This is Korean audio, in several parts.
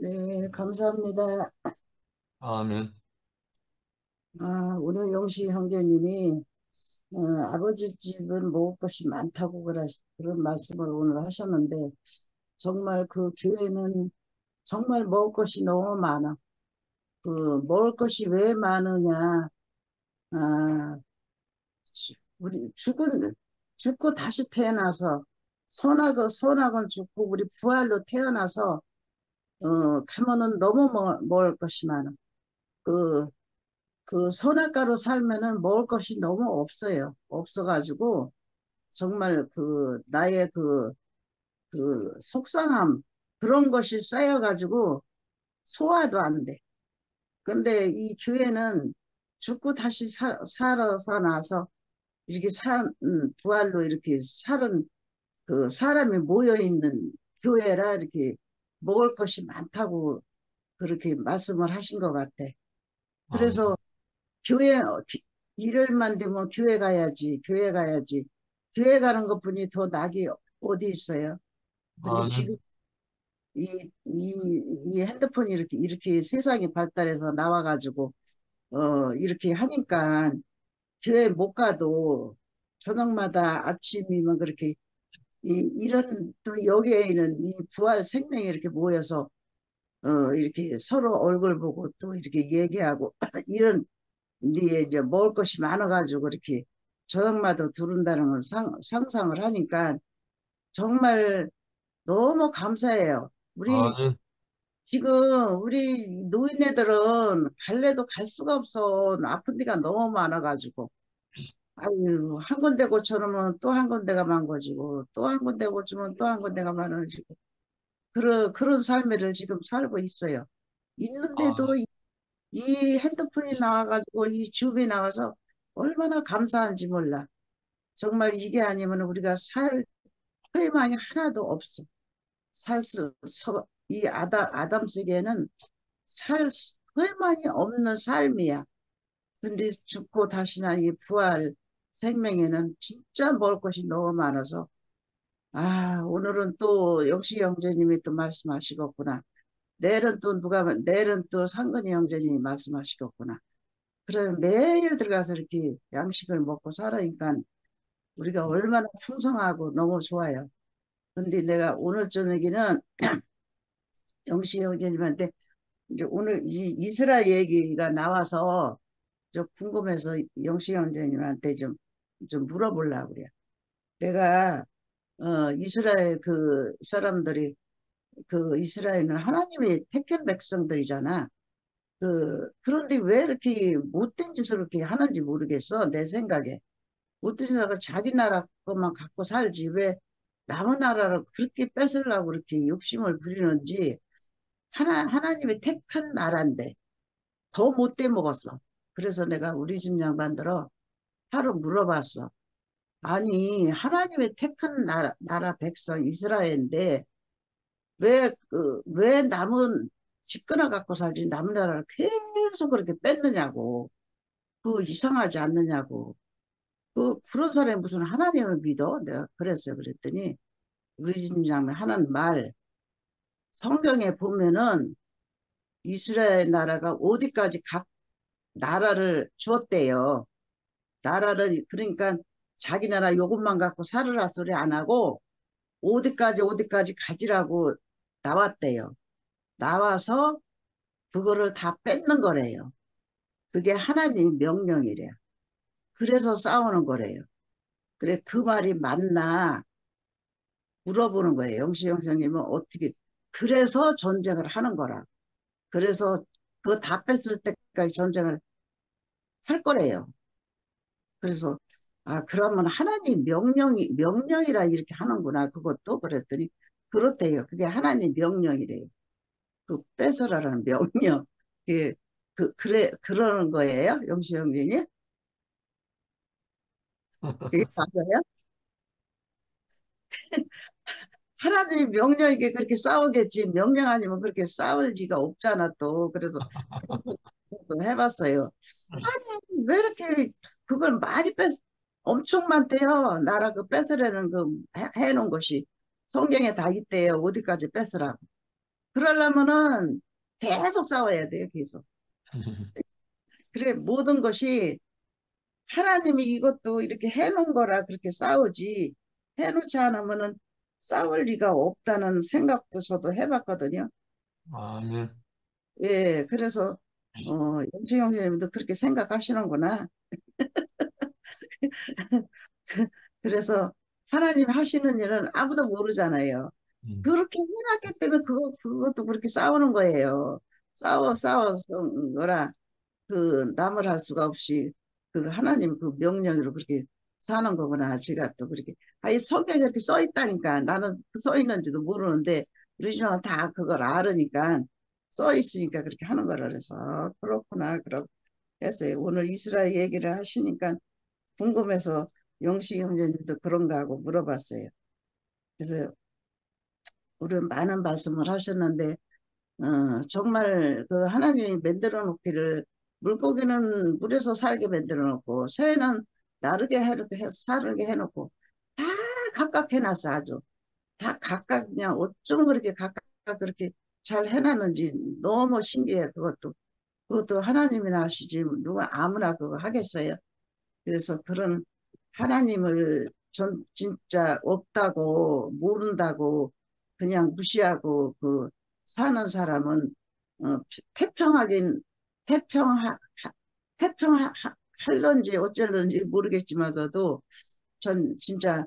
네, 감사합니다. 아멘. 오늘 영시 형제님이 아버지 집은 먹을 것이 많다고 그런 말씀을 오늘 하셨는데 정말 그 교회는 정말 먹을 것이 너무 많아. 그 먹을 것이 왜 많으냐? 아, 우리 죽고 다시 태어나서 선악은 죽고 우리 부활로 태어나서 가면은 너무 먹을 것이 많아. 그 선악가로 살면은 먹을 것이 너무 없어요. 없어가지고, 정말 나의 속상함, 그런 것이 쌓여가지고, 소화도 안 돼. 근데 이 교회는 죽고 다시 살아서 나서, 이렇게 부활로 이렇게 살은 사람이 모여있는 교회라 이렇게 먹을 것이 많다고 그렇게 말씀을 하신 것 같아. 아멘. 그래서 교회 일요일만 되면 교회 가야지, 교회 가야지. 교회 가는 것뿐이 더 낙이 어디 있어요? 근데 지금 아멘. 이 핸드폰이 이렇게 세상이 발달해서 나와가지고 이렇게 하니까 교회 못 가도 저녁마다 아침이면 그렇게 이런 또 여기에 있는 이 부활 생명이 이렇게 모여서 이렇게 서로 얼굴 보고 또 이렇게 얘기하고 이런 이제 먹을 것이 많아가지고 이렇게 저녁마다 두른다는 걸 상상을 하니까 정말 너무 감사해요. 아멘. 우리 노인네들은 갈래도 갈 수가 없어. 아픈 데가 너무 많아가지고. 아유, 한 군데 고쳐놓으면 또 한 군데가 망가지고, 또 한 군데 고치면 또 한 군데가 많아지고. 그런 삶을 지금 살고 있어요. 있는데도 아, 이 핸드폰이 나와가지고 이 줌이 나와서 얼마나 감사한지 몰라. 정말 이게 아니면 우리가 살 희망이 하나도 없어. 이 아담 세계에는 살 희망이 없는 삶이야. 근데 죽고 다시나 이 부활 생명에는 진짜 먹을 것이 너무 많아서, 오늘은 또 역시 형제님이 또 말씀하시겠구나. 내일은 또 상근이 형제님이 말씀하시겠구나. 그러면 매일 들어가서 이렇게 양식을 먹고 살아니까 우리가 얼마나 풍성하고 너무 좋아요. 근데 내가 오늘 저녁에는 영시 형제님한테 이제 오늘 이스라엘 얘기가 나와서 저 궁금해서 영시 형제님한테 좀 물어보려고 그래요. 내가 이스라엘 그 사람들이 이스라엘은 하나님의 택한 백성들이잖아. 그런데 왜 이렇게 못된 짓을 그렇게 하는지 모르겠어. 내 생각에. 못된 나라가 자기 나라 것만 갖고 살지 왜 남의 나라를 그렇게 뺏으려고 그렇게 욕심을 부리는지 하나님의 택한 나라인데 더 못돼 먹었어. 그래서 내가 우리 집 양반들어 하루 물어봤어. 아니 하나님의 택한 나라 백성 이스라엘인데 왜 남은 집거나 갖고 살지 남은 나라를 계속 그렇게 뺏느냐고. 이상하지 않느냐고. 그런 사람이 무슨 하나님을 믿어? 내가 그랬어요. 그랬더니 우리 집 양반 하는 말 성경에 보면은 이스라엘 나라가 어디까지 각 나라를 주었대요. 나라를 그러니까 자기 나라 요것만 갖고 살으라 소리 안 하고 어디까지 가지라고 나왔대요. 나와서 그거를 다 뺏는 거래요. 그게 하나님 명령이래요. 그래서 싸우는 거래요. 그래 그 말이 맞나 물어보는 거예요. 영시 형사님은 어떻게 그래서 전쟁을 하는 거라. 그래서 그거 다 뺐을 때까지 전쟁을 할 거래요. 그래서 그러면 하나님 명령이라 이렇게 하는구나. 그것도 그랬더니 그렇대요. 그게 하나님 명령이래요. 그 뺏어라라는 명령. 예, 그러는 거예요. 영시 형제님. 그게 맞아요? 하나님 명령이게 그렇게 싸우겠지. 명령 아니면 그렇게 싸울 리가 없잖아, 또. 그래도 또 해봤어요. 아니, 왜 이렇게 그걸 많이 엄청 많대요. 나라 뺏으려는 해놓은 것이. 성경에 다 있대요. 어디까지 뺏으라고. 그러려면은 계속 싸워야 돼요, 계속. 그래, 모든 것이 하나님이 이것도 이렇게 해놓은 거라 그렇게 싸우지, 해놓지 않으면은 싸울 리가 없다는 생각도 저도 해봤거든요. 아멘. 예, 그래서, 영채 형제님도 그렇게 생각하시는구나. 그래서 하나님 하시는 일은 아무도 모르잖아요. 음. 그렇게 해놨기 때문에 그것도 그렇게 싸우는 거예요. 싸워서 거라, 남을 할 수가 없이, 하나님 명령으로 그렇게 사는 거구나. 제가 또 그렇게. 이 성경에 이렇게 써 있다니까. 나는 써 있는지도 모르는데, 우리 중은 다 그걸 알으니까, 써 있으니까 그렇게 하는 거라 그래서, 그렇구나. 그렇게 했어요. 오늘 이스라엘 얘기를 하시니까 궁금해서 영식 형제님도 그런가 하고 물어봤어요. 그래서 우리 많은 말씀을 하셨는데, 정말 하나님이 만들어 놓기를, 물고기는 물에서 살게 만들어 놓고 새는 나르게 사르게 해놓고 다 각각 해놨어. 아주 다 각각, 그냥 어쩜 그렇게 각각 그렇게 잘 해놨는지 너무 신기해. 그것도 하나님이나 하시지 누가 아무나 그거 하겠어요. 그래서 그런 하나님을 진짜 없다고 모른다고 그냥 무시하고 사는 사람은, 태평하긴 태평하 태평할런지 어쩔런지 모르겠지만서도 전 진짜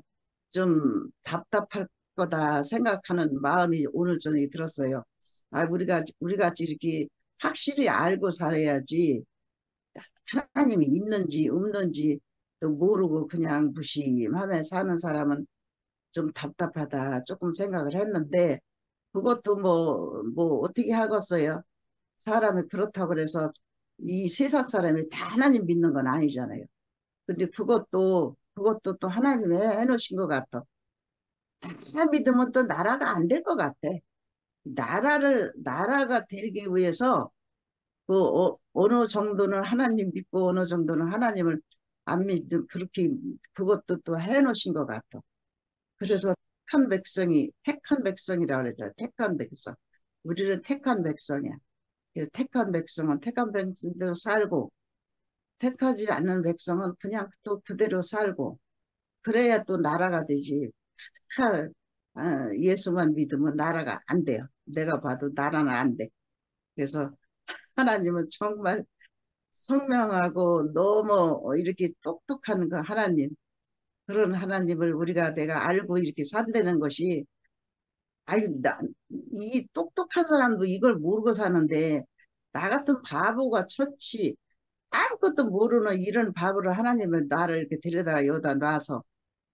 좀 답답할 거다 생각하는 마음이 오늘 저녁에 들었어요. 우리 같이 이렇게 확실히 알고 살아야지, 하나님이 있는지 없는지 또 모르고 그냥 무심하며 사는 사람은 좀 답답하다 조금 생각을 했는데, 그것도 뭐 어떻게 하겠어요. 사람이 그렇다고 그래서 이 세상 사람이 다 하나님 믿는 건 아니잖아요. 근데 그것도 또 하나님이 해놓으신 것 같아. 다 믿으면 또 나라가 안 될 것 같아. 나라가 되기 위해서 어느 정도는 하나님 믿고 어느 정도는 하나님을 안 믿는, 그렇게 그것도 또 해놓으신 것 같아. 그래서 택한 백성이라고 그러죠. 택한 백성. 우리는 택한 백성이야. 택한 백성은 택한 백성대로 살고, 택하지 않는 백성은 그냥 또 그대로 살고, 그래야 또 나라가 되지. 예수만 믿으면 나라가 안 돼요. 내가 봐도 나라는 안 돼. 그래서 하나님은 정말 성명하고 너무 이렇게 똑똑한 그 하나님, 그런 하나님을 내가 알고 이렇게 산다는 것이, 아유, 이 똑똑한 사람도 이걸 모르고 사는데, 나 같은 바보가 처치, 아무것도 모르는 이런 바보를 하나님을 나를 이렇게 데려다가 여기다 놔서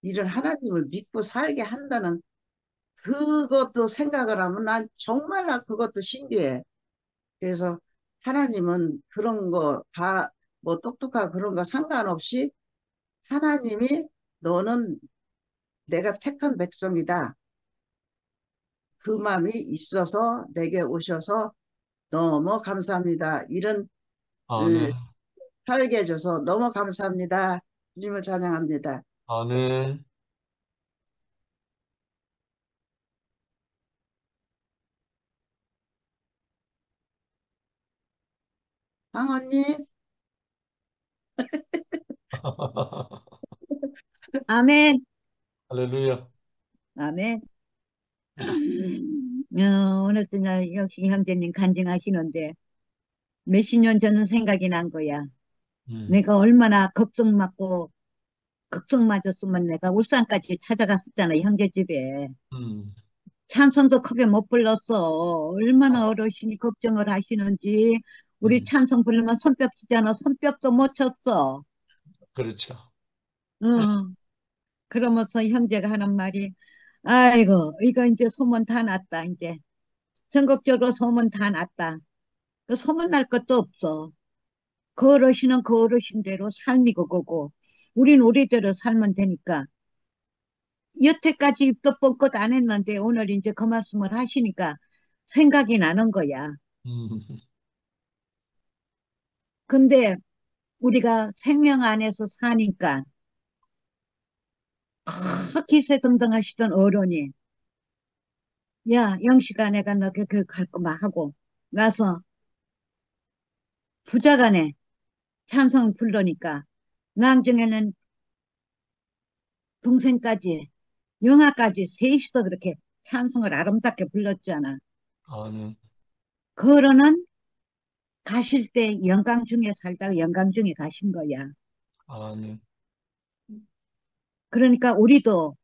이런 하나님을 믿고 살게 한다는 그것도 생각을 하면 난 정말 그것도 신기해. 그래서 하나님은 그런 뭐 똑똑하고 그런 거 상관없이 하나님이 너는 내가 택한 백성이다. 그 마음이 있어서 내게 오셔서 너무 감사합니다. 이런 으, 아멘. 살게 해줘서 너무 감사합니다. 주님을 찬양합니다. 아멘. 황언니, 아멘, 할렐루야. 아멘. 오늘 또 역시 형제님 간증하시는데 몇십 년 전은 생각이 난 거야. 음. 내가 얼마나 걱정 맞았으면 내가 울산까지 찾아갔었잖아, 형제 집에. 음. 찬송도 크게 못 불렀어. 얼마나 어르신이 걱정을 하시는지. 우리 음. 찬송 부르면 손뼉 치잖아. 손뼉도 못 쳤어. 그렇죠. 응. 그러면서 형제가 하는 말이, 아이고, 이거 이제 소문 다 났다, 이제. 전국적으로 소문 다 났다. 그 소문 날 것도 없어. 그 어르신은 그 어르신대로 삶이 그거고, 우린 우리대로 살면 되니까. 여태까지 입도 뻥끗 안 했는데, 오늘 이제 그 말씀을 하시니까 생각이 나는 거야. 음. 근데 우리가 생명 안에서 사니까, 기세등등하시던 어른이, 야, 영식아, 내가 너 갈 거 막 하고 와서 부자간에 찬송 부르니까 나중에는 동생까지 영아까지 셋이서 그렇게 찬송을 아름답게 불렀잖아. 아멘. 그러는 가실 때 영광 중에 살다가 영광 중에 가신 거야. 아멘. 그러니까 우리도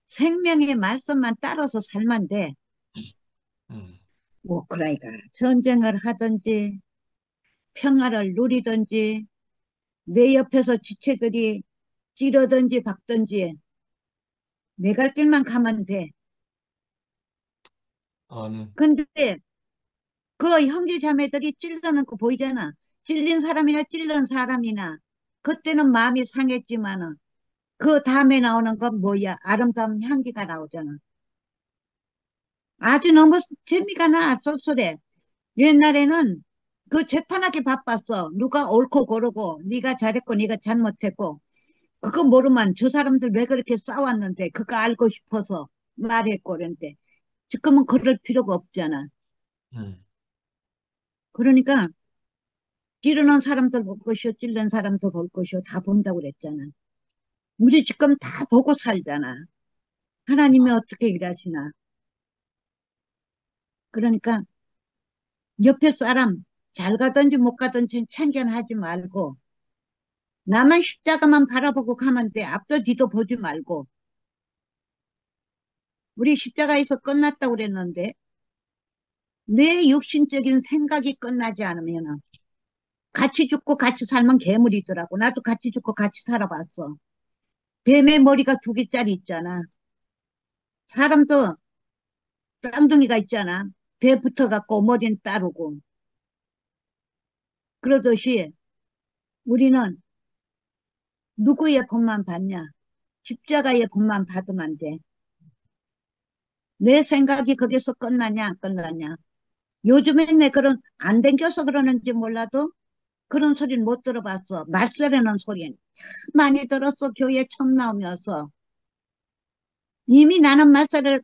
생명의 말씀만 따라서 살면 돼. 음, 뭐, 그러니까 전쟁을 하든지 평화를 누리든지 내 옆에서 지체들이 찌르든지 박든지 내 갈 길만 가면 돼. 아멘. 근데 그 형제 자매들이 찔러는 거 보이잖아. 찔린 사람이나 찔른 사람이나 그때는 마음이 상했지만은 그 다음에 나오는 건 뭐야? 아름다운 향기가 나오잖아. 아주 너무 재미가 나, 쏠쏠해. 옛날에는 그 재판하기 바빴어. 누가 옳고 그르고, 네가 잘했고, 네가 잘못했고. 그거 모르면 저 사람들 왜 그렇게 싸웠는데, 그거 알고 싶어서 말했고, 그런데. 지금은 그럴 필요가 없잖아. 음, 그러니까, 찌르는 사람들 볼 것이요, 찔른 사람도 볼 것이요, 다 본다고 그랬잖아. 우리 지금 다 보고 살잖아. 하나님이 어떻게 일하시나. 그러니까, 옆에 사람, 잘 가든지 못 가든지 참견하지 말고, 나만 십자가만 바라보고 가면 돼. 앞도 뒤도 보지 말고. 우리 십자가에서 끝났다고 그랬는데, 내 육신적인 생각이 끝나지 않으면, 같이 죽고 같이 살면 괴물이더라고. 나도 같이 죽고 같이 살아봤어. 뱀의 머리가 두 개짜리 있잖아. 사람도 쌍둥이가 있잖아. 배 붙어갖고 머리는 따르고. 그러듯이 우리는 누구의 본만 받냐? 십자가의 본만 받으면 돼. 내 생각이 거기서 끝나냐, 안 끝나냐? 요즘엔 내 그런, 안 댕겨서 그러는지 몰라도 그런 소리는 못 들어봤어. 말세라는 소리는 참 많이 들었어. 교회 처음 나오면서. 이미 나는 말세를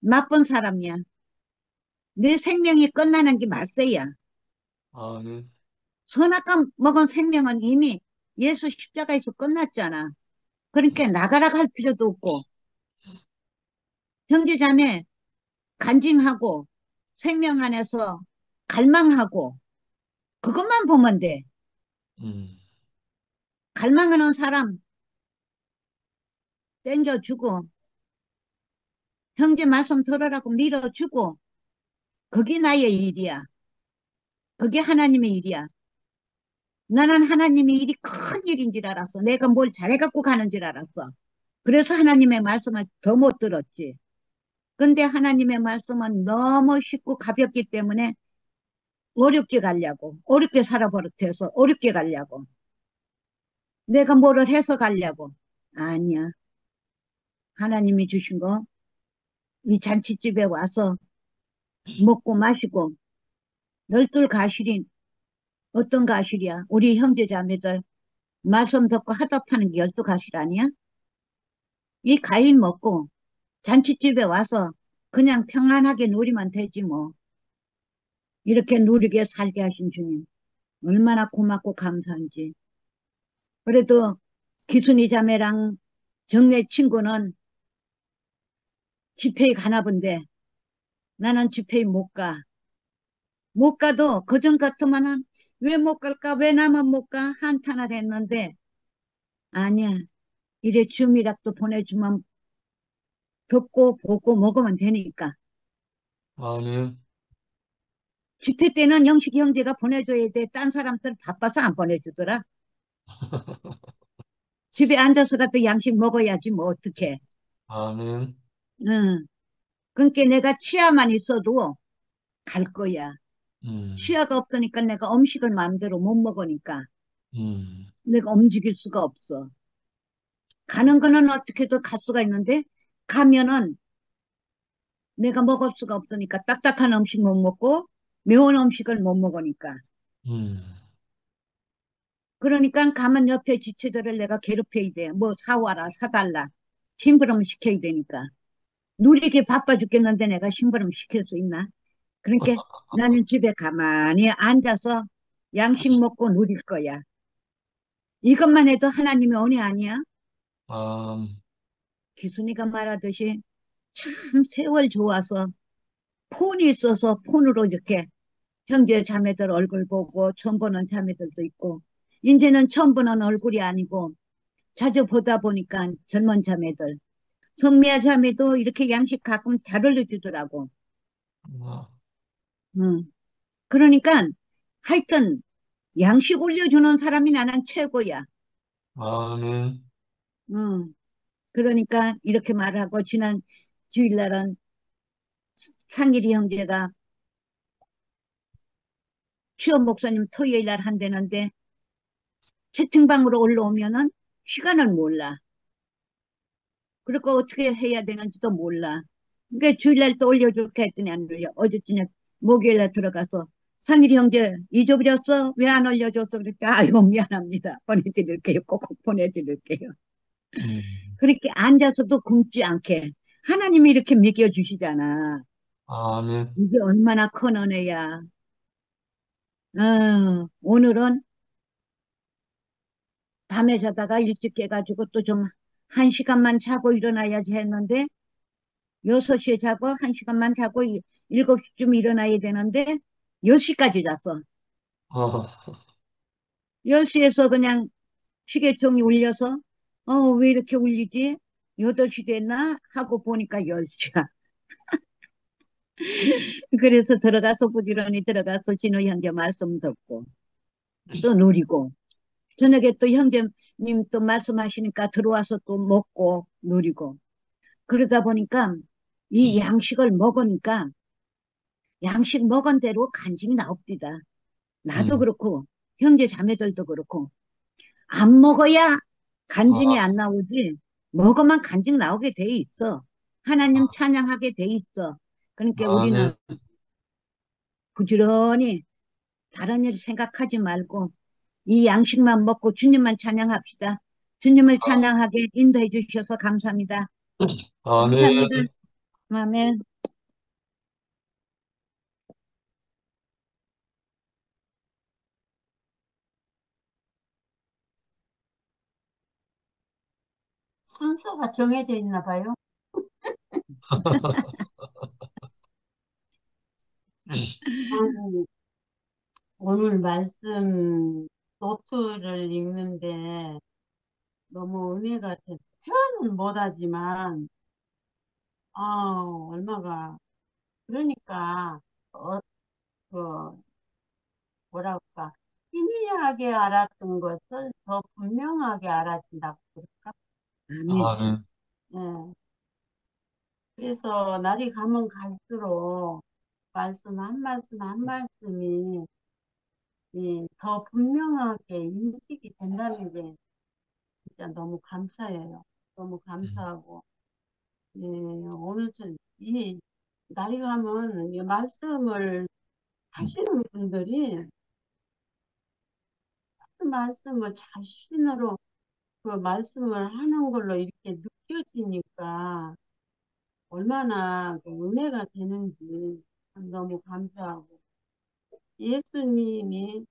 맛본 사람이야. 내 생명이 끝나는 게 말세야. 아멘. 선악과 먹은 생명은 이미 예수 십자가에서 끝났잖아. 그러니까 나가라 할 필요도 없고, 형제자매 간증하고, 생명 안에서 갈망하고, 그것만 보면 돼. 음, 갈망하는 사람 땡겨주고, 형제 말씀 들으라고 밀어주고, 그게 나의 일이야. 그게 하나님의 일이야. 나는 하나님의 일이 큰 일인 줄 알았어. 내가 뭘 잘해갖고 가는 줄 알았어. 그래서 하나님의 말씀을 더 못 들었지. 근데 하나님의 말씀은 너무 쉽고 가볍기 때문에 어렵게 가려고, 어렵게 살아버릇해서 어렵게 가려고, 내가 뭐를 해서 가려고. 아니야. 하나님이 주신 거, 이 잔치집에 와서 먹고 마시고, 열둘 가실인 어떤 가실이야? 우리 형제자매들 말씀 듣고 화답하는 게 열두 가실 아니야? 이 과일 먹고 잔치집에 와서 그냥 평안하게 누리면 되지 뭐. 이렇게 누리게 살게 하신 주님. 얼마나 고맙고 감사한지. 그래도 기순이 자매랑 정내 친구는 집회에 가나 본데 나는 집회에 못 가. 못 가도 그전 같으면은 왜 못 갈까? 왜 나만 못 가? 한탄을 했는데 아니야. 이래 주미락도 보내주면 듣고 보고 먹으면 되니까. 아멘. 집회 때는 영식이 형제가 보내줘야 돼. 딴 사람들 바빠서 안 보내주더라. 집에 앉아서라도 양식 먹어야지 뭐 어떡해. 아멘. 응. 그러니까 내가 치아만 있어도 갈 거야. 음, 치아가 없으니까 내가 음식을 마음대로 못 먹으니까 음, 내가 움직일 수가 없어. 가는 거는 어떻게든 갈 수가 있는데 가면은 내가 먹을 수가 없으니까 딱딱한 음식 못 먹고 매운 음식을 못 먹으니까. 음, 그러니까 가면 옆에 지체들을 내가 괴롭혀야 돼. 뭐 사와라, 사달라. 심부름 시켜야 되니까. 누리기 바빠 죽겠는데 내가 심부름 시킬 수 있나? 그러니까 나는 집에 가만히 앉아서 양식 먹고 누릴 거야. 이것만 해도 하나님의 은혜 아니야? 아, 기순이가 말하듯이 참 세월 좋아서 폰이 있어서 폰으로 이렇게 형제 자매들 얼굴 보고 처음 보는 자매들도 있고 이제는 처음 보는 얼굴이 아니고 자주 보다 보니까 젊은 자매들 성미아 자매도 이렇게 양식 가끔 잘 올려주더라고. 아, 응. 그러니까 하여튼 양식 올려주는 사람이 나는 최고야. 아멘. 응. 그러니까 이렇게 말하고 지난 주일날은 상일이 형제가 시험 목사님 토요일 날 한대는데 채팅방으로 올라오면은 시간을 몰라. 그리고 어떻게 해야 되는지도 몰라. 그러니까 주일날 또 올려줄게 했더니 안 올려. 어제 저녁 목요일날 들어가서 상일이 형제 잊어버렸어? 왜 안 올려줬어? 그랬더니 아유 미안합니다. 보내드릴게요. 꼭꼭 보내드릴게요. 음, 그렇게 앉아서도 굶지 않게 하나님이 이렇게 먹여주시잖아. 아멘. 이게 얼마나 큰 은혜야. 오늘은 밤에 자다가 일찍 깨가지고 또 좀 한 시간만 자고 일어나야지 했는데 6시에 자고 한 시간만 자고 7시쯤 일어나야 되는데 10시까지 잤어. 아, 10시에서 그냥 시계종이 울려서 왜 이렇게 울리지? 8시 됐나? 하고 보니까 10시야. 그래서 들어가서 부지런히 들어가서 진호 형제 말씀 듣고 또 누리고 저녁에 또 형제님 또 말씀하시니까 들어와서 또 먹고 누리고 그러다 보니까 이 양식을 먹으니까 양식 먹은 대로 간증이 나옵니다. 나도 음, 그렇고 형제 자매들도 그렇고 안 먹어야 간증이 아, 안 나오지 먹어만 간증 나오게 돼 있어. 하나님 아, 찬양하게 돼 있어. 그러니까 우리는 아멘. 부지런히 다른 일 생각하지 말고 이 양식만 먹고 주님만 찬양합시다. 주님을 찬양하게 인도해 주셔서 감사합니다. 감사합니다. 아멘. 아멘. 순서가 정해져 있나 봐요. 저는 오늘 말씀 노트를 읽는데 너무 은혜가 돼서 표현은 못하지만 얼마가 그러니까 그 뭐랄까 희미하게 알았던 것을 더 분명하게 알아진다고 그럴까? 아멘. 아멘. 예. 그래서 날이 가면 갈수록 말씀 한 말씀 한 말씀이 더 분명하게 인식이 된다는 게 진짜 너무 감사해요. 너무 감사하고, 오늘 이 날이 가면 이 말씀을 하시는 분들이 그 말씀을 자신으로 그 말씀을 하는 걸로 이렇게 느껴지니까 얼마나 그 은혜가 되는지 참 너무 감사하고 예수님이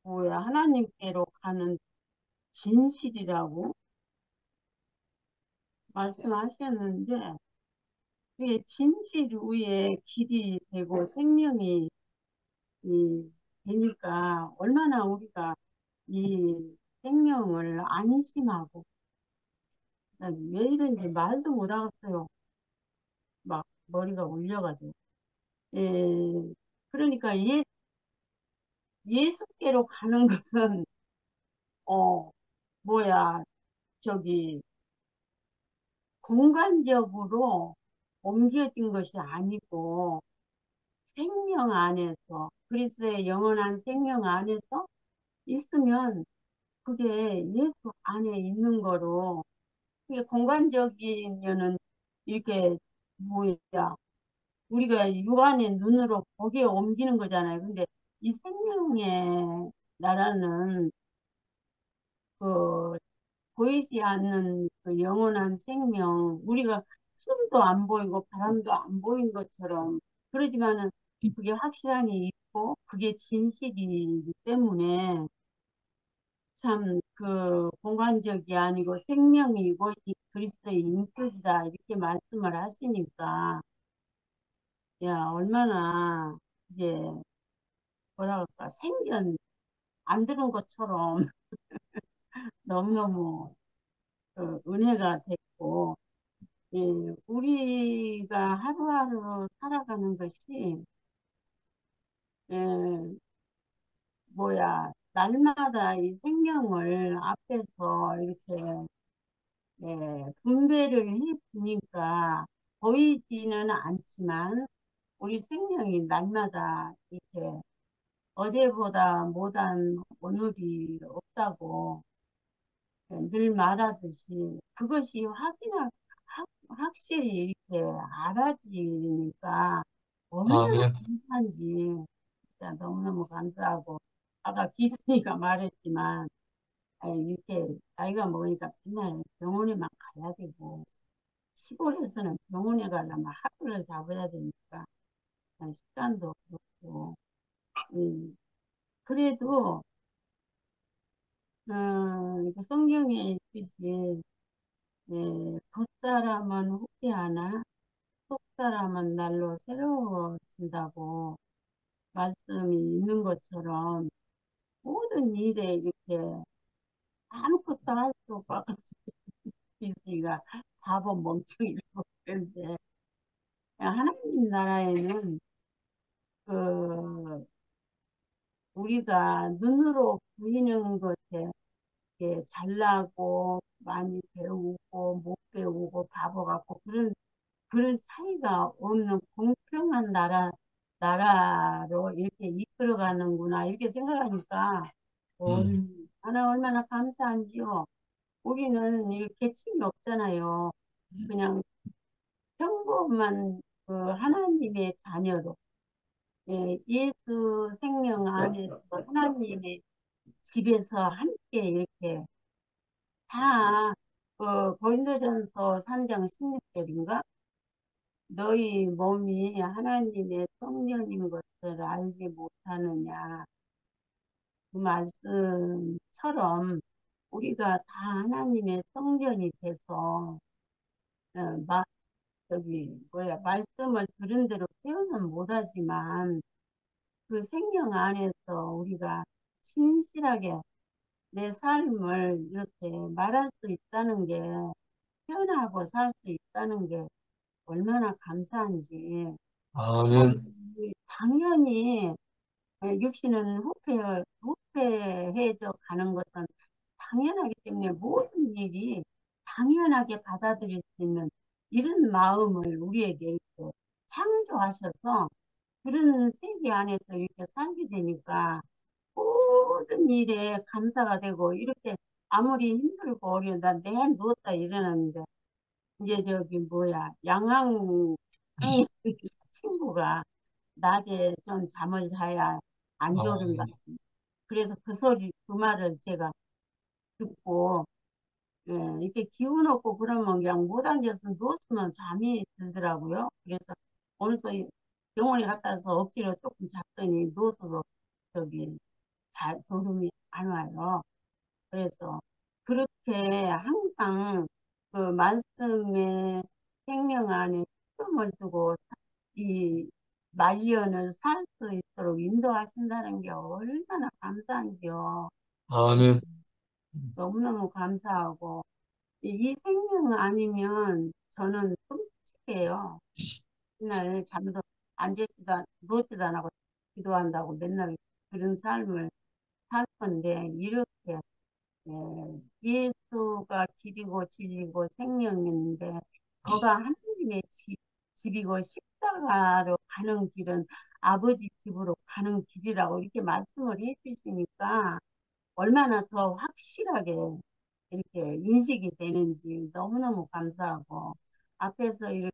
뭐야 하나님께로 가는 진실이라고 말씀하셨는데 그게 진실 위에 길이 되고 생명이 되니까 얼마나 우리가 이 생명을 안심하고 난왜 이런지 말도 못 하겠어요. 막 머리가 울려가지고. 예, 그러니까 예수께로 가는 것은 어 뭐야 저기 공간적으로 옮겨진 것이 아니고 생명 안에서 그리스도의 영원한 생명 안에서 있으면 그게 예수 안에 있는 거로 그게 공간적이면은 이렇게 뭐야 우리가 육안의 눈으로 거기에 옮기는 거잖아요. 근데 이 생명의 나라는 그 보이지 않는 그 영원한 생명 우리가 숨도 안 보이고 바람도 안 보인 것처럼 그러지만은 그게 확실함이 있고 그게 진실이기 때문에 참 그 공간적이 아니고 생명이고 이 그리스도의 인격이다 이렇게 말씀을 하시니까 야 얼마나 이제 뭐라 그럴까 생전 안 들은 것처럼 너무너무 은혜가 됐고 예, 우리가 하루하루 살아가는 것이 예, 뭐야 날마다 이 생명을 앞에서 이렇게 분배를 해 보니까 보이지는 않지만 우리 생명이 날마다 이렇게 어제보다 못한 오늘이 없다고 늘 말하듯이 그것이 확실히 이렇게 알아지니까 얼마나 아멘. 감사한지 진짜 너무너무 감사하고 아까 기순이가 말했지만 이렇게 나이가 먹으니까 맨날 병원에만 가야 되고 시골에서는 병원에 가려면 하루를 잡아야 되니까 시간도 그렇고 그래도 그 성경에 있듯이 겉사람은 후회하나 속사람은 날로 새로워진다고 말씀이 있는 것처럼 모든 일에 이렇게 아무것도 할 수 없고 가 바보 멍청이라고 그러는데 하나님 나라에는 그 우리가 눈으로 보이는 것에 이렇게 잘나고 많이 배우고 못 배우고 바보 같고 그런 차이가 없는 공평한 나라로 이렇게 이끌어가는구나 이렇게 생각하니까 음. 얼마나 감사한지요. 우리는 이 계층이 없잖아요. 그냥 평범한 그 하나님의 자녀로 예수 생명 안에서 하나님의 집에서 함께 이렇게 다 고린도전서 3장 16절인가? 너희 몸이 하나님의 성전인 것을 알지 못하느냐. 그 말씀처럼 우리가 다 하나님의 성전이 돼서 어, 마, 말씀을 들은 대로 표현은 못하지만 그 생명 안에서 우리가 진실하게 내 삶을 이렇게 말할 수 있다는 게 표현하고 살 수 있다는 게 얼마나 감사한지 아멘. 당연히 육신은 후퇴해져 가는 것은 당연하기 때문에 모든 일이 당연하게 받아들일 수 있는 이런 마음을 우리에게 이렇게 창조하셔서 그런 세계 안에서 이렇게 살게 되니까 모든 일에 감사가 되고 이렇게 아무리 힘들고 어려운다 내 누웠다 일어났는데 이제 저기 뭐야 양왕 친구가 낮에 좀 잠을 자야 안 졸은다. 아멘. 그래서 그 말을 제가 듣고 이렇게 기운 없고 그러면 그냥 못 앉아서 누웠으면 잠이 들더라고요. 그래서 오늘 또 병원에 갔다 와서 억지로 조금 잤더니 누워서도 저기 잘 졸음이 안 와요. 그래서 그렇게 항상 그 말씀의 생명 안에 힘을 두고 이 말년을 살 수 있도록 인도하신다는 게 얼마나 감사한지요. 아멘. 너무너무 감사하고 이 생명 아니면 저는 끔찍해요. 맨날 잠도 누웠지도 안 하고 기도한다고 맨날 그런 삶을 살 건데 이렇게 예수가 길이고 진리고 생명인데 거가 하나님의 집이고 십자가로 가는 길은 아버지 집으로 가는 길이라고 이렇게 말씀을 해주시니까 얼마나 더 확실하게 이렇게 인식이 되는지 너무너무 감사하고 앞에서 이렇게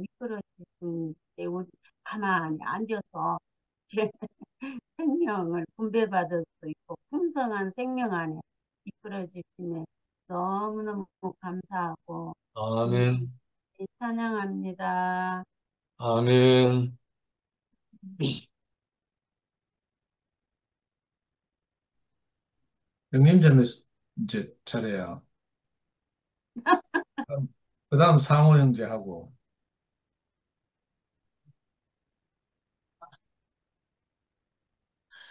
이끌어 주신 우리 가만히 앉아서 이렇게 생명을 분배받을 수 있고 풍성한 생명 안에 이끌어 주시네 너무너무 감사하고 음, 아멘. 찬양합니다. 아멘. 형님자매 이제 차례야. 그 다음 상호 형제하고.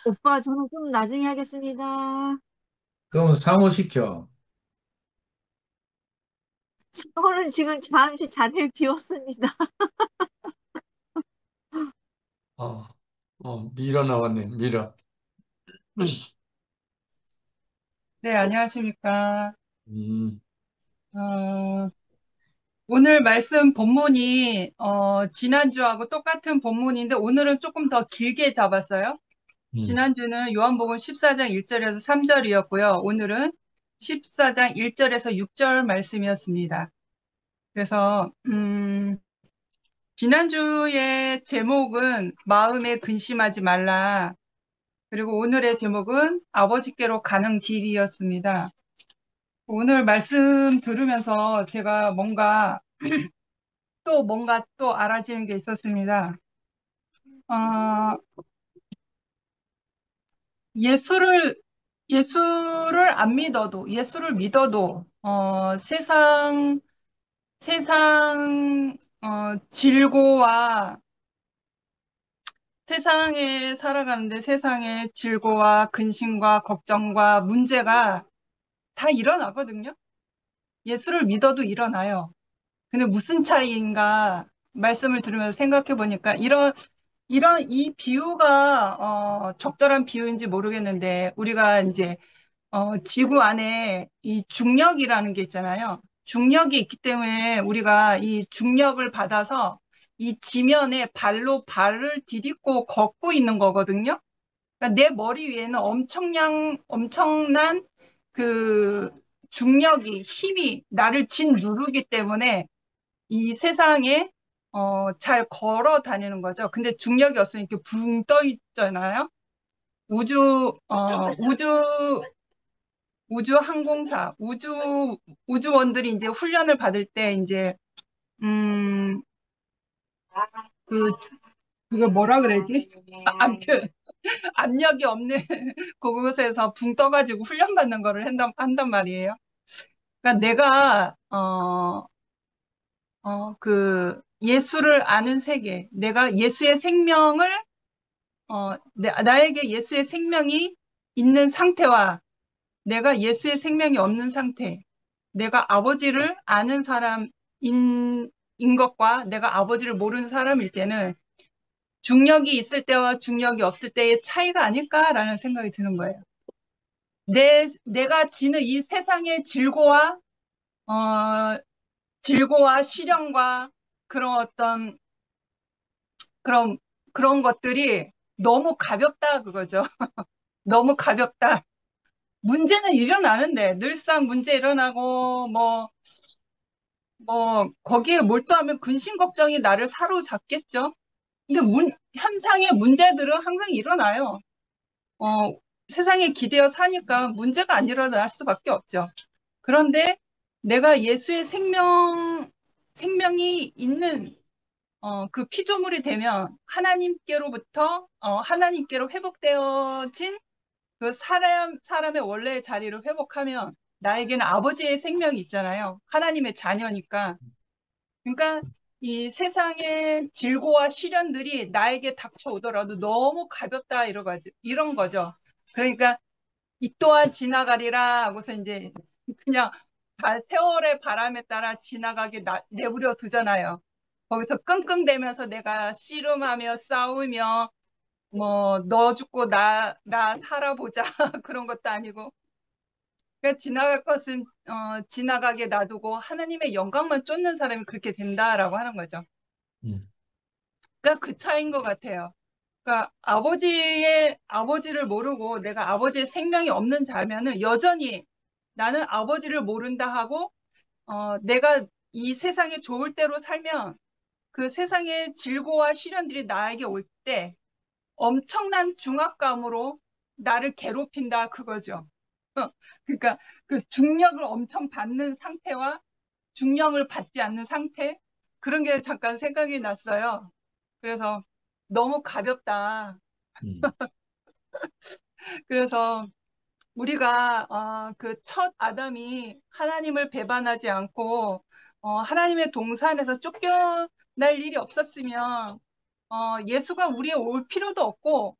오빠, 저는 좀 나중에 하겠습니다. 그러면 상호 시켜. 저는 지금 잠시 자리를 비웠습니다. 어, 미라 나왔네, 미라. 네, 안녕하십니까. 음, 어, 오늘 말씀 본문이, 지난주하고 똑같은 본문인데, 오늘은 조금 더 길게 잡았어요. 지난주는 요한복음 14장 1절에서 3절이었고요. 오늘은 14장 1절에서 6절 말씀이었습니다. 그래서, 지난주의 제목은 마음에 근심하지 말라. 그리고 오늘의 제목은 아버지께로 가는 길이었습니다. 오늘 말씀 들으면서 제가 뭔가 또 알아지는 게 있었습니다. 예수를 안 믿어도, 예수를 믿어도, 질고와, 세상에 살아가는데 세상의 질고와 근심과 걱정과 문제가 다 일어나거든요. 예수를 믿어도 일어나요. 근데 무슨 차이인가 말씀을 들으면서 생각해 보니까 이 비유가 적절한 비유인지 모르겠는데 우리가 이제 지구 안에 이 중력이라는 게 있잖아요. 중력이 있기 때문에 우리가 이 중력을 받아서 이 지면에 발로 발을 디딛고 걷고 있는 거거든요. 그러니까 내 머리 위에는 엄청난 그 중력이 힘이 나를 짓누르기 때문에 이 세상에 잘 걸어 다니는 거죠. 근데 중력이 없으면 이렇게 붕 떠 있잖아요. 우주 항공사, 우주원들이 이제 훈련을 받을 때 이제 그게 뭐라 그래야지? 아무튼 압력이 없는 그곳에서 붕 떠가지고 훈련받는 거를 한단 말이에요. 그러니까 내가 예수를 아는 세계, 내가 예수의 생명을 나에게 예수의 생명이 있는 상태와 내가 예수의 생명이 없는 상태, 내가 아버지를 아는 사람인 것과 내가 아버지를 모르는 사람일 때는 중력이 있을 때와 중력이 없을 때의 차이가 아닐까라는 생각이 드는 거예요. 내가 지는 이 세상의 질고와 시련과 그런 그런 것들이 너무 가볍다 그거죠. 너무 가볍다. 문제는 일어나는데 늘상 문제 일어나고 거기에 몰두하면 근심 걱정이 나를 사로잡겠죠. 근데 현상의 문제들은 항상 일어나요. 세상에 기대어 사니까 문제가 안 일어날 수밖에 없죠. 그런데 내가 예수의 생명이 있는 그 피조물이 되면 하나님께로 회복되어진 그 사람의 원래의 자리를 회복하면 나에게는 아버지의 생명이 있잖아요. 하나님의 자녀니까. 그러니까 이 세상의 질고와 시련들이 나에게 닥쳐오더라도 너무 가볍다 이런 거죠. 그러니까 이 또한 지나가리라 하고서 이제 그냥 세월의 바람에 따라 지나가게 내버려 두잖아요. 거기서 끙끙대면서 내가 씨름하며 싸우며 너 죽고 나 살아보자 그런 것도 아니고 그러니까 지나갈 것은 지나가게 놔두고 하나님의 영광만 쫓는 사람이 그렇게 된다라고 하는 거죠. 그러니까 그 차이인 것 같아요. 그러니까 아버지를 모르고 내가 아버지의 생명이 없는 자면은 여전히 나는 아버지를 모른다 하고 내가 이 세상에 좋을 대로 살면 그 세상의 질고와 시련들이 나에게 올 때 엄청난 중압감으로 나를 괴롭힌다 그거죠. 그러니까 그 중력을 엄청 받는 상태와 중력을 받지 않는 상태 그런 게 잠깐 생각이 났어요. 그래서 너무 가볍다. 음, 그래서 우리가 그 첫 아담이 하나님을 배반하지 않고 하나님의 동산에서 쫓겨날 일이 없었으면 예수가 우리에 올 필요도 없고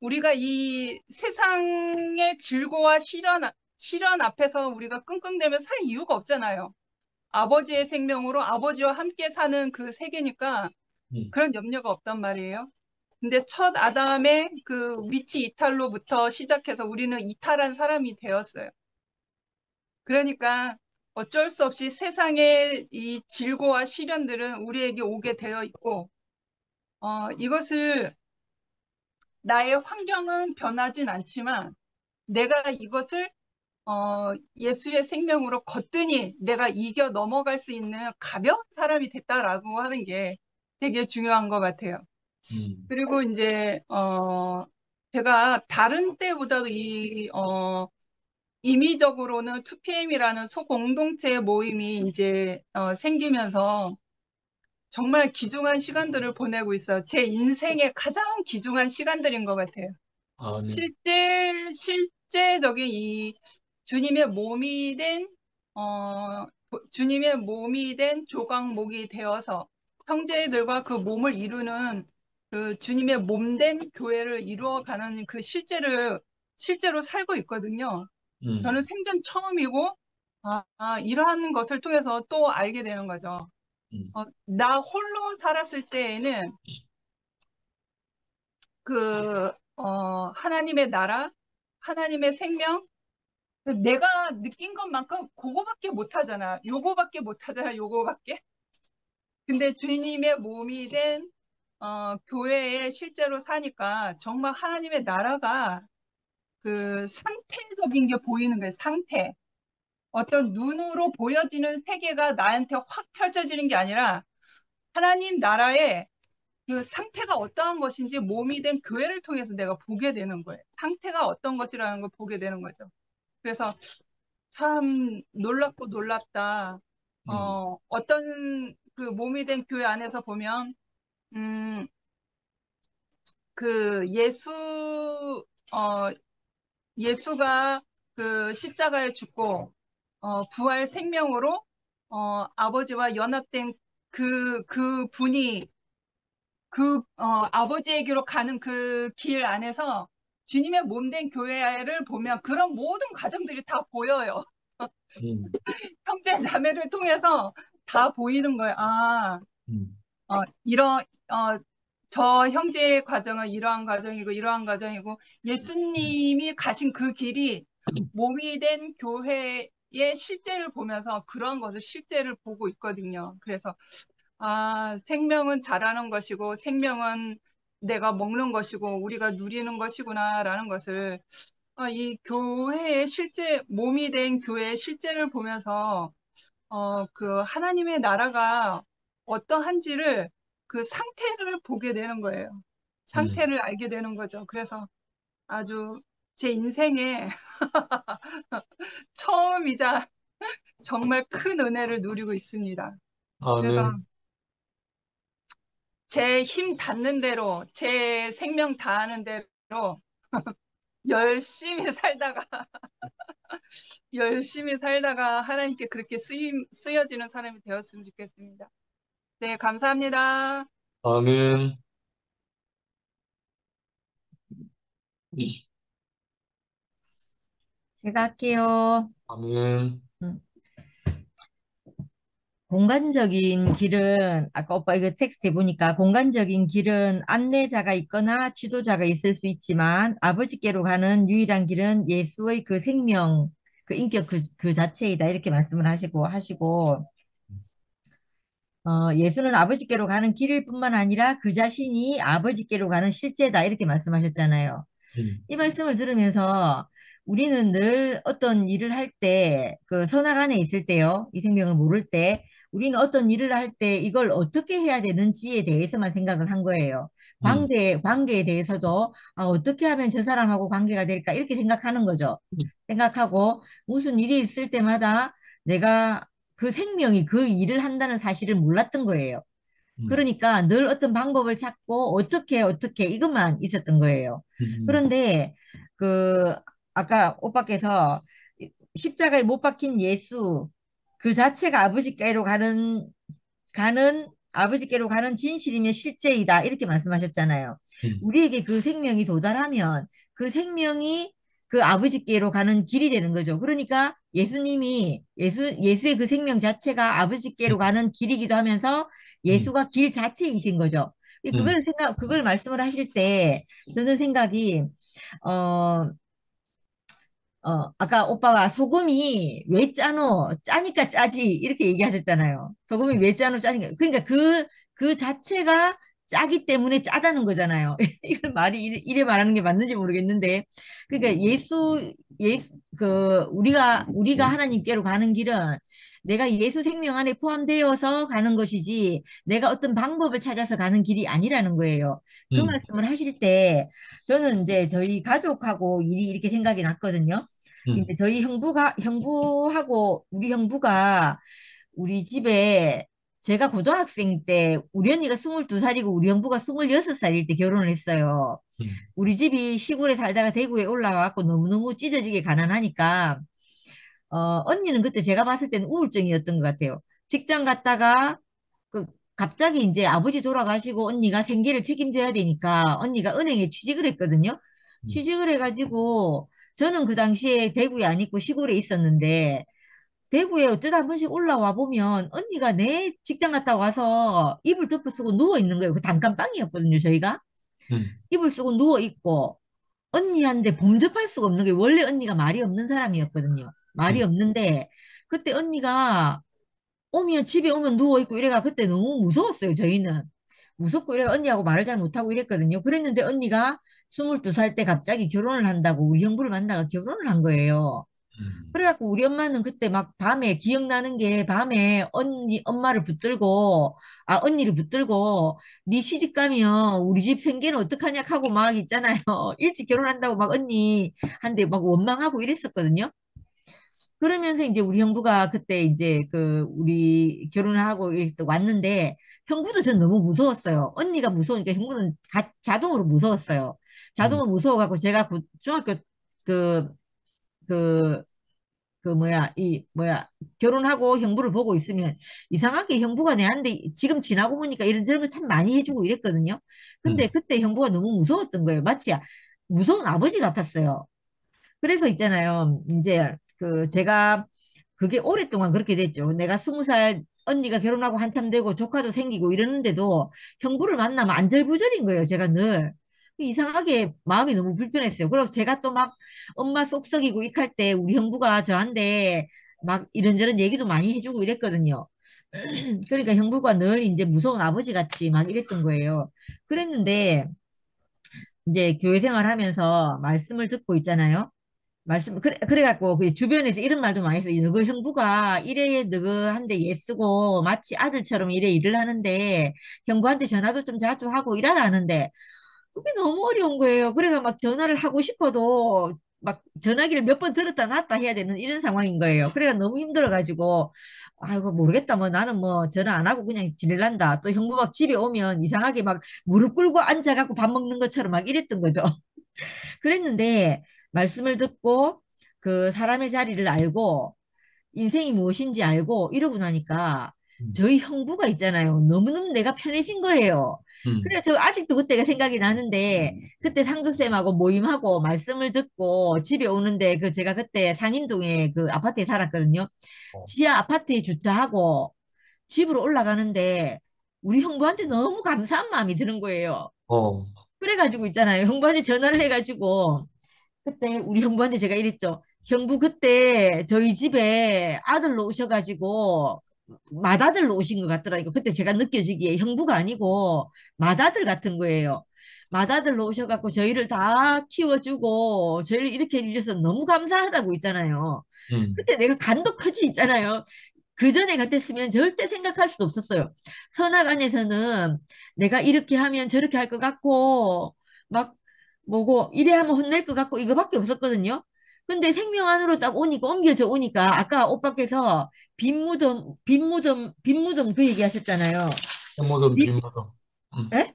우리가 이 세상의 질고와 시련 앞에서 우리가 끙끙대며 살 이유가 없잖아요. 아버지의 생명으로 아버지와 함께 사는 그 세계니까 음, 그런 염려가 없단 말이에요. 근데 첫 아담의 그 위치 이탈로부터 시작해서 우리는 이탈한 사람이 되었어요. 그러니까 어쩔 수 없이 세상의 이 질고와 시련들은 우리에게 오게 되어 있고, 이것을 나의 환경은 변하진 않지만 내가 이것을 예수의 생명으로 거뜬히 내가 이겨 넘어갈 수 있는 가벼운 사람이 됐다라고 하는 게 되게 중요한 것 같아요. 그리고 이제 제가 다른 때보다도 임의적으로는 2PM이라는 소공동체 모임이 이제 생기면서 정말 귀중한 시간들을 보내고 있어요. 제 인생의 가장 귀중한 시간들인 것 같아요. 아멘. 실제적인 이 주님의 몸이 된, 주님의 몸이 된 조각목이 되어서 형제들과 그 몸을 이루는 그 주님의 몸 된 교회를 이루어가는 그 실제로 살고 있거든요. 저는 생전 처음이고, 이러한 것을 통해서 또 알게 되는 거죠. 나 홀로 살았을 때에는 하나님의 나라, 하나님의 생명, 내가 느낀 것만큼 그거밖에 못 하잖아. 요거밖에 못 하잖아. 요거밖에. 근데 주님의 몸이 된 교회에 실제로 사니까 정말 하나님의 나라가 그 상태적인 게 보이는 거예요. 상태. 어떤 눈으로 보여지는 세계가 나한테 확 펼쳐지는 게 아니라 하나님 나라의 그 상태가 어떠한 것인지 몸이 된 교회를 통해서 내가 보게 되는 거예요. 상태가 어떤 것이라는 걸 보게 되는 거죠. 그래서 참 놀랍고 놀랍다. 어떤 그 몸이 된 교회 안에서 보면, 그 예수가 그 십자가에 죽고, 부활 생명으로, 아버지와 연합된 그 분이 아버지에게로 가는 그 길 안에서 주님의 몸 된 교회를 보면 그런 모든 과정들이 다 보여요. 형제 자매를 통해서 다 보이는 거예요. 이런, 저 형제의 과정은 이러한 과정이고, 이러한 과정이고, 예수님이 가신 그 길이 몸이 된 교회의 실제를 보면서 그런 것을 실제를 보고 있거든요. 그래서, 생명은 자라는 것이고, 생명은 내가 먹는 것이고, 우리가 누리는 것이구나라는 것을, 이 교회의 실제, 몸이 된 교회의 실제를 보면서, 그 하나님의 나라가 어떠한지를 그 상태를 보게 되는 거예요. 상태를 알게 되는 거죠. 그래서 아주 제 인생에 처음이자 정말 큰 은혜를 누리고 있습니다. 그래서 아멘. 제 힘 닿는 대로, 제 생명 다하는 대로 열심히 살다가, 열심히 살다가 하나님께 그렇게 쓰여지는 사람이 되었으면 좋겠습니다. 네, 감사합니다. 아멘. 제가 할게요. 아멘. 음. 공간적인 길은 아까 오빠 이거 텍스트 해보니까 공간적인 길은 안내자가 있거나 지도자가 있을 수 있지만 아버지께로 가는 유일한 길은 예수의 그 생명, 그 인격 그 자체이다 이렇게 말씀을 하시고 예수는 아버지께로 가는 길일 뿐만 아니라 그 자신이 아버지께로 가는 실제다 이렇게 말씀하셨잖아요. 이 말씀을 들으면서 우리는 늘 어떤 일을 할 때, 그 선악 안에 있을 때요, 이 생명을 모를 때, 우리는 어떤 일을 할 때 이걸 어떻게 해야 되는지에 대해서만 생각을 한 거예요. 관계에 대해서도 어떻게 하면 저 사람하고 관계가 될까 이렇게 생각하는 거죠. 생각하고 무슨 일이 있을 때마다 내가 그 생명이 그 일을 한다는 사실을 몰랐던 거예요. 음, 그러니까 늘 어떤 방법을 찾고 어떻게 이것만 있었던 거예요. 음, 그런데 그 아까 오빠께서 십자가에 못 박힌 예수 그 자체가 아버지께로 가는 아버지께로 가는 진실이며 실제이다 이렇게 말씀하셨잖아요. 음, 우리에게 그 생명이 도달하면 그 생명이 그 아버지께로 가는 길이 되는 거죠. 그러니까 예수의 그 생명 자체가 아버지께로 가는 길이기도 하면서 음, 예수가 길 자체이신 거죠. 음, 그걸 말씀을 하실 때 저는 생각이 어, 아까 오빠가 소금이 왜 짜노? 짜니까 짜지. 이렇게 얘기하셨잖아요. 소금이 왜 짜노? 짜니까. 그러니까 그 자체가 짜기 때문에 짜다는 거잖아요. 이걸 말이 이래 말하는 게 맞는지 모르겠는데. 그러니까 우리가 하나님께로 가는 길은 내가 예수 생명 안에 포함되어서 가는 것이지 내가 어떤 방법을 찾아서 가는 길이 아니라는 거예요. 그 음, 말씀을 하실 때 저는 이제 저희 가족하고 일이 이렇게 생각이 났거든요. 이제 음, 저희 형부하고 우리 형부가 우리 집에 제가 고등학생 때 우리 언니가 22살이고 우리 형부가 26살일 때 결혼을 했어요. 음, 우리 집이 시골에 살다가 대구에 올라와갖고 너무너무 찢어지게 가난하니까 언니는 그때 제가 봤을 때는 우울증이었던 것 같아요. 직장 갔다가 그 갑자기 이제 아버지 돌아가시고 언니가 생계를 책임져야 되니까 언니가 은행에 취직을 했거든요. 음, 취직을 해가지고 저는 그 당시에 대구에 안 있고 시골에 있었는데 대구에 어쩌다 한 번씩 올라와 보면 언니가 내 직장 갔다 와서 이불 덮어 쓰고 누워 있는 거예요. 그 단칸방이었거든요, 저희가. 음, 이불 쓰고 누워 있고 언니한테 범접할 수가 없는 게 원래 언니가 말이 없는 사람이었거든요. 말이 음, 없는데 그때 언니가 집에 오면 누워있고 이래가 그때 너무 무서웠어요, 저희는. 무섭고 이래가 언니하고 말을 잘 못하고 이랬거든요. 그랬는데 언니가 22살 때 갑자기 결혼을 한다고 우리 형부를 만나가 결혼을 한 거예요. 음, 그래갖고 우리 엄마는 그때 막 밤에 기억나는 게 밤에 언니를 붙들고 네 시집 가면 우리 집 생계는 어떡하냐 하고 막 있잖아요. 일찍 결혼한다고 막 언니한테 막 원망하고 이랬었거든요. 그러면서 이제 우리 형부가 그때 이제 우리 결혼을 하고 이렇게 또 왔는데 형부도 전 너무 무서웠어요. 언니가 무서우니까 형부는 자동으로 무서웠어요. 음, 자동으로 무서워갖고 제가 중학교 그, 그, 결혼하고 형부를 보고 있으면 이상하게 형부가 내한테 지금 지나고 보니까 이런저런 거 참 많이 해주고 이랬거든요. 근데 음, 그때 형부가 너무 무서웠던 거예요. 마치 무서운 아버지 같았어요. 그래서 있잖아요. 이제 제가 그게 오랫동안 그렇게 됐죠. 내가 20살 언니가 결혼하고 한참 되고 조카도 생기고 이러는데도 형부를 만나면 안절부절인 거예요. 제가 늘. 이상하게 마음이 너무 불편했어요. 그리고 제가 또 막 엄마 속 썩이고 ik할 때 우리 형부가 저한테 막 이런저런 얘기도 많이 해주고 이랬거든요. 그러니까 형부가 늘 이제 무서운 아버지 같이 막 이랬던 거예요. 그랬는데 이제 교회 생활하면서 말씀을 듣고 있잖아요. 그래갖고, 그 주변에서 이런 말도 많이 했어요. 너그 형부가 이래 너그한데 예쓰고 마치 아들처럼 이래 일을 하는데 형부한테 전화도 좀 자주 하고 일하라 하는데 그게 너무 어려운 거예요. 그래서 막 전화를 하고 싶어도 막 전화기를 몇 번 들었다 놨다 해야 되는 이런 상황인 거예요. 그래가 너무 힘들어가지고 아이고 모르겠다. 뭐 나는 뭐 전화 안 하고 그냥 지낼란다. 또 형부 막 집에 오면 이상하게 막 무릎 꿇고 앉아갖고 밥 먹는 것처럼 막 이랬던 거죠. 그랬는데 말씀을 듣고 그 사람의 자리를 알고 인생이 무엇인지 알고 이러고 나니까 음, 저희 형부가 있잖아요. 너무너무 내가 편해진 거예요. 음, 그래서 저 아직도 그때가 생각이 나는데 그때 상도쌤하고 모임하고 말씀을 듣고 집에 오는데 제가 그때 상인동에 그 아파트에 살았거든요. 어, 지하 아파트에 주차하고 집으로 올라가는데 우리 형부한테 너무 감사한 마음이 드는 거예요. 어, 그래가지고 있잖아요. 형부한테 전화를 해가지고 그때 우리 형부한테 제가 이랬죠. 형부 그때 저희 집에 아들로 오셔가지고 맏아들로 오신 것 같더라고요. 그때 제가 느껴지기에 형부가 아니고 맏아들 같은 거예요. 맏아들로 오셔갖고 저희를 다 키워주고 저희를 이렇게 해주셔서 너무 감사하다고 있잖아요. 음, 그때 내가 간도 커지 있잖아요. 그 전에 같았으면 절대 생각할 수도 없었어요. 선악 안에서는 내가 이렇게 하면 저렇게 할 것 같고 막 뭐고 이래 하면 혼낼 것 같고 이거밖에 없었거든요. 근데 생명 안으로 딱 오니까, 옮겨져 오니까, 아까 오빠께서 빈무덤 그 얘기 하셨잖아요. 해모든 빈, 빈무덤. 음, 예?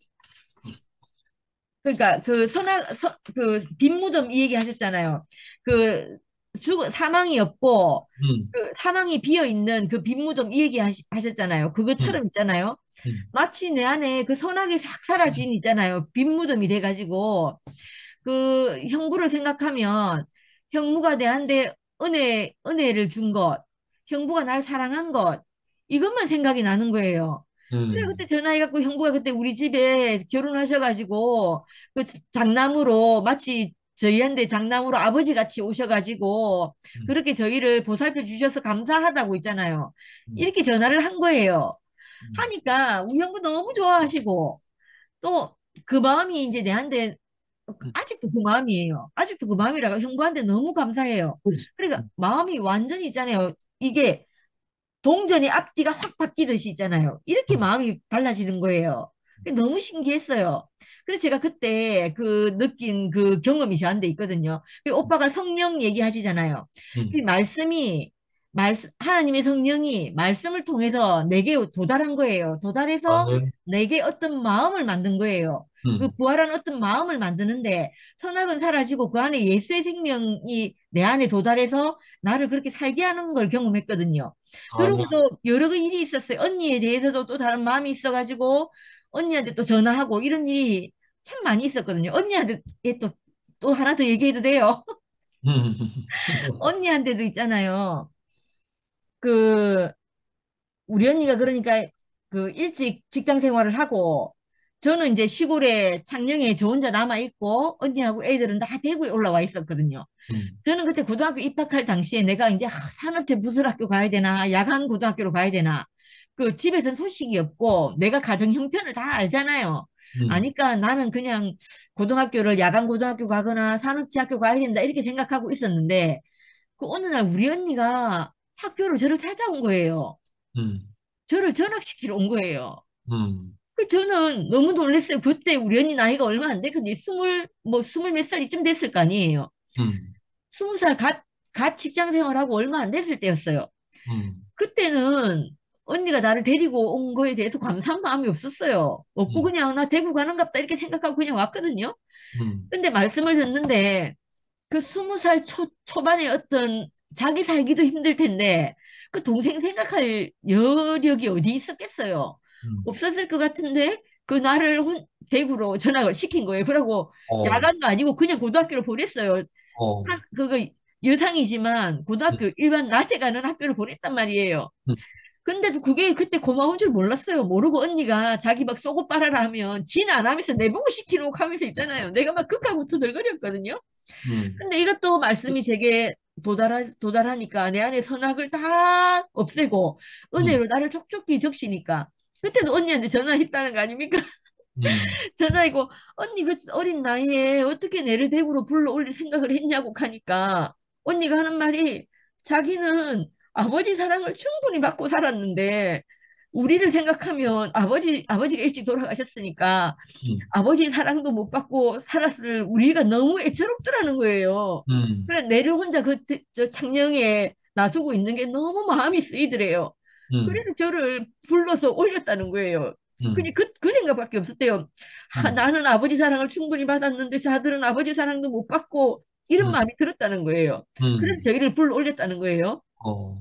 그러니까 그 빈무덤 이 얘기 하셨잖아요. 그 사망이 없고 음, 그 사망이 비어 있는 그 빈무덤 이 얘기 하셨잖아요. 음, 그것처럼 있잖아요. 음, 마치 내 안에 그 선악이 싹 사라진 있잖아요. 빈무덤이 돼가지고 그 형부를 생각하면 형부가 내한테 은혜를 준 것, 형부가 날 사랑한 것, 이것만 생각이 나는 거예요. 그래, 그때 전화해갖고 형부가 그때 우리 집에 결혼하셔가지고 그 장남으로 마치 저희한테 장남으로 아버지 같이 오셔가지고 음, 그렇게 저희를 보살펴 주셔서 감사하다고 있잖아요. 음, 이렇게 전화를 한 거예요. 음, 하니까 우리 형부 너무 좋아하시고 또 그 마음이 이제 내한테 음, 아직도 그 마음이에요. 아직도 그 마음이라고 형부한테 너무 감사해요. 그러니까 음, 마음이 완전히 있잖아요. 이게 동전의 앞뒤가 확 바뀌듯이 있잖아요. 이렇게 음, 마음이 달라지는 거예요. 너무 신기했어요. 그래서 제가 그때 그 느낀 그 경험이 저한테 있거든요. 그 오빠가 성령 얘기하시잖아요. 그 음. 하나님의 성령이 말씀을 통해서 내게 도달한 거예요. 도달해서 아멘. 내게 어떤 마음을 만든 거예요. 그 음, 부활한 어떤 마음을 만드는데 선악은 사라지고 그 안에 예수의 생명이 내 안에 도달해서 나를 그렇게 살게 하는 걸 경험했거든요. 아멘. 그리고 또 여러 가지 일이 있었어요. 언니에 대해서도 또 다른 마음이 있어가지고 언니한테 또 전화하고 이런 일이 참 많이 있었거든요. 언니한테 또 하나 더 얘기해도 돼요. 언니한테도 있잖아요. 그 우리 언니가 그러니까 그 일찍 직장 생활을 하고 저는 이제 시골에 창녕에 저 혼자 남아 있고 언니하고 애들은 다 대구에 올라와 있었거든요. 음, 저는 그때 고등학교 입학할 당시에 내가 이제 산업체 부설학교 가야 되나 야간 고등학교로 가야 되나 그 집에선 소식이 없고 내가 가정 형편을 다 알잖아요. 음, 아니까 나는 그냥 고등학교를 야간 고등학교 가거나 산업체 학교 가야 된다 이렇게 생각하고 있었는데 그 어느 날 우리 언니가 학교로 저를 찾아온 거예요. 음, 저를 전학시키러 온 거예요. 음, 그 저는 너무 놀랐어요. 그때 우리 언니 나이가 얼마 안 됐거든요. 스물 몇 살이쯤 됐을 거 아니에요. 음, 20살 갓 직장 생활하고 얼마 안 됐을 때였어요. 음, 그때는 언니가 나를 데리고 온 거에 대해서 감사한 마음이 없었어요. 없고 음, 그냥 나 대구 가는갑다 이렇게 생각하고 그냥 왔거든요. 음, 근데 말씀을 듣는데 그 20살 초반에 어떤 자기 살기도 힘들 텐데 그 동생 생각할 여력이 어디 있었겠어요. 음. 없었을 것 같은데 그 나를 대구로 전학을 시킨 거예요. 그러고 어, 야간도 아니고 그냥 고등학교로 보냈어요. 어, 그거 여상이지만 음, 고등학교 일반 낮에 가는 학교를 보냈단 말이에요. 음, 근데도 그게 그때 고마운 줄 몰랐어요. 모르고 언니가 자기 막 쏘고 빨아라 하면 지는 안 하면서 내보고 시키는 하면서 있잖아요. 내가 막 극하고 투덜거렸거든요. 음, 근데 이것도 말씀이 제게 도달하니까 내 안에 선악을 다 없애고 음, 은혜로 나를 촉촉히 적시니까 그때도 언니한테 전화했다는 거 아닙니까? 음, 전화이고 언니 그 어린 나이에 어떻게 내를 대구로 불러 올릴 생각을 했냐고 하니까 언니가 하는 말이 자기는 아버지 사랑을 충분히 받고 살았는데 우리를 생각하면 아버지가 일찍 돌아가셨으니까 음, 아버지 사랑도 못 받고 살았을 우리가 너무 애처롭더라는 거예요. 음, 그래 내를 혼자 저 창녕에 놔두고 있는 게 너무 마음이 쓰이더래요. 음, 그래서 저를 불러서 올렸다는 거예요. 그냥 음, 그 생각밖에 없었대요. 음, 나는 아버지 사랑을 충분히 받았는데 저들은 아버지 사랑도 못 받고 이런 음, 마음이 들었다는 거예요. 그래서 음, 저희를 불러 올렸다는 거예요. 어,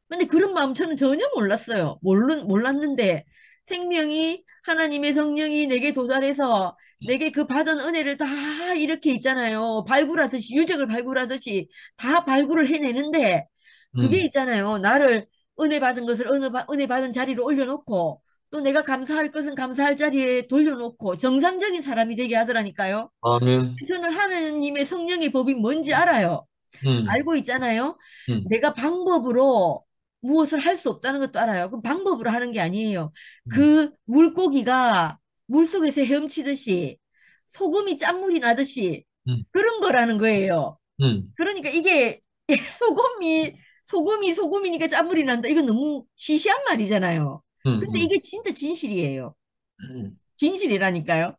근데 그런 마음 저는 전혀 몰랐어요. 몰랐는데 생명이 하나님의 성령이 내게 도달해서 내게 그 받은 은혜를 다 이렇게 있잖아요. 발굴하듯이 유적을 발굴하듯이 다 발굴을 해내는데 그게 음, 있잖아요. 나를 은혜 받은 것을 은혜 받은 자리로 올려놓고 또 내가 감사할 것은 감사할 자리에 돌려놓고 정상적인 사람이 되게 하더라니까요. 아멘. 저는 하나님의 성령의 법이 뭔지 알아요. 음, 알고 있잖아요. 음, 내가 방법으로 무엇을 할 수 없다는 것도 알아요. 그 방법으로 하는 게 아니에요. 음, 그 물고기가 물속에서 헤엄치듯이 소금이 짠물이 나듯이 음, 그런 거라는 거예요. 음, 그러니까 이게 소금이니까 짠물이 난다. 이건 너무 시시한 말이잖아요. 근데 음, 이게 진짜 진실이에요. 음, 진실이라니까요.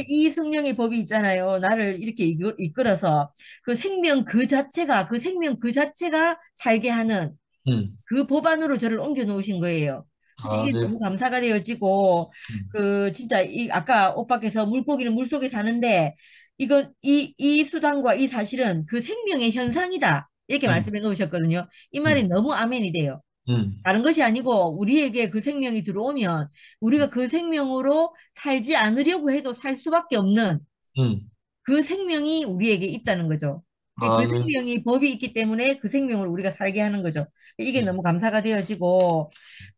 이 성령의 법이 있잖아요. 나를 이렇게 이끌어서 그 생명 그 자체가, 그 생명 그 자체가 살게 하는 음. 그 법 안으로 저를 옮겨 놓으신 거예요. 그래서 아, 이게 네. 너무 감사가 되어지고, 그, 진짜, 아까 오빠께서 물고기는 물속에 사는데, 이 수단과 이 사실은 그 생명의 현상이다. 이렇게 음. 말씀해 놓으셨거든요. 이 말이 음. 너무 아멘이 돼요. 음. 다른 것이 아니고 우리에게 그 생명이 들어오면 우리가 그 생명으로 살지 않으려고 해도 살 수밖에 없는 음. 그 생명이 우리에게 있다는 거죠. 그 아, 네. 생명이 법이 있기 때문에 그 생명을 우리가 살게 하는 거죠. 이게 음. 너무 감사가 되어지고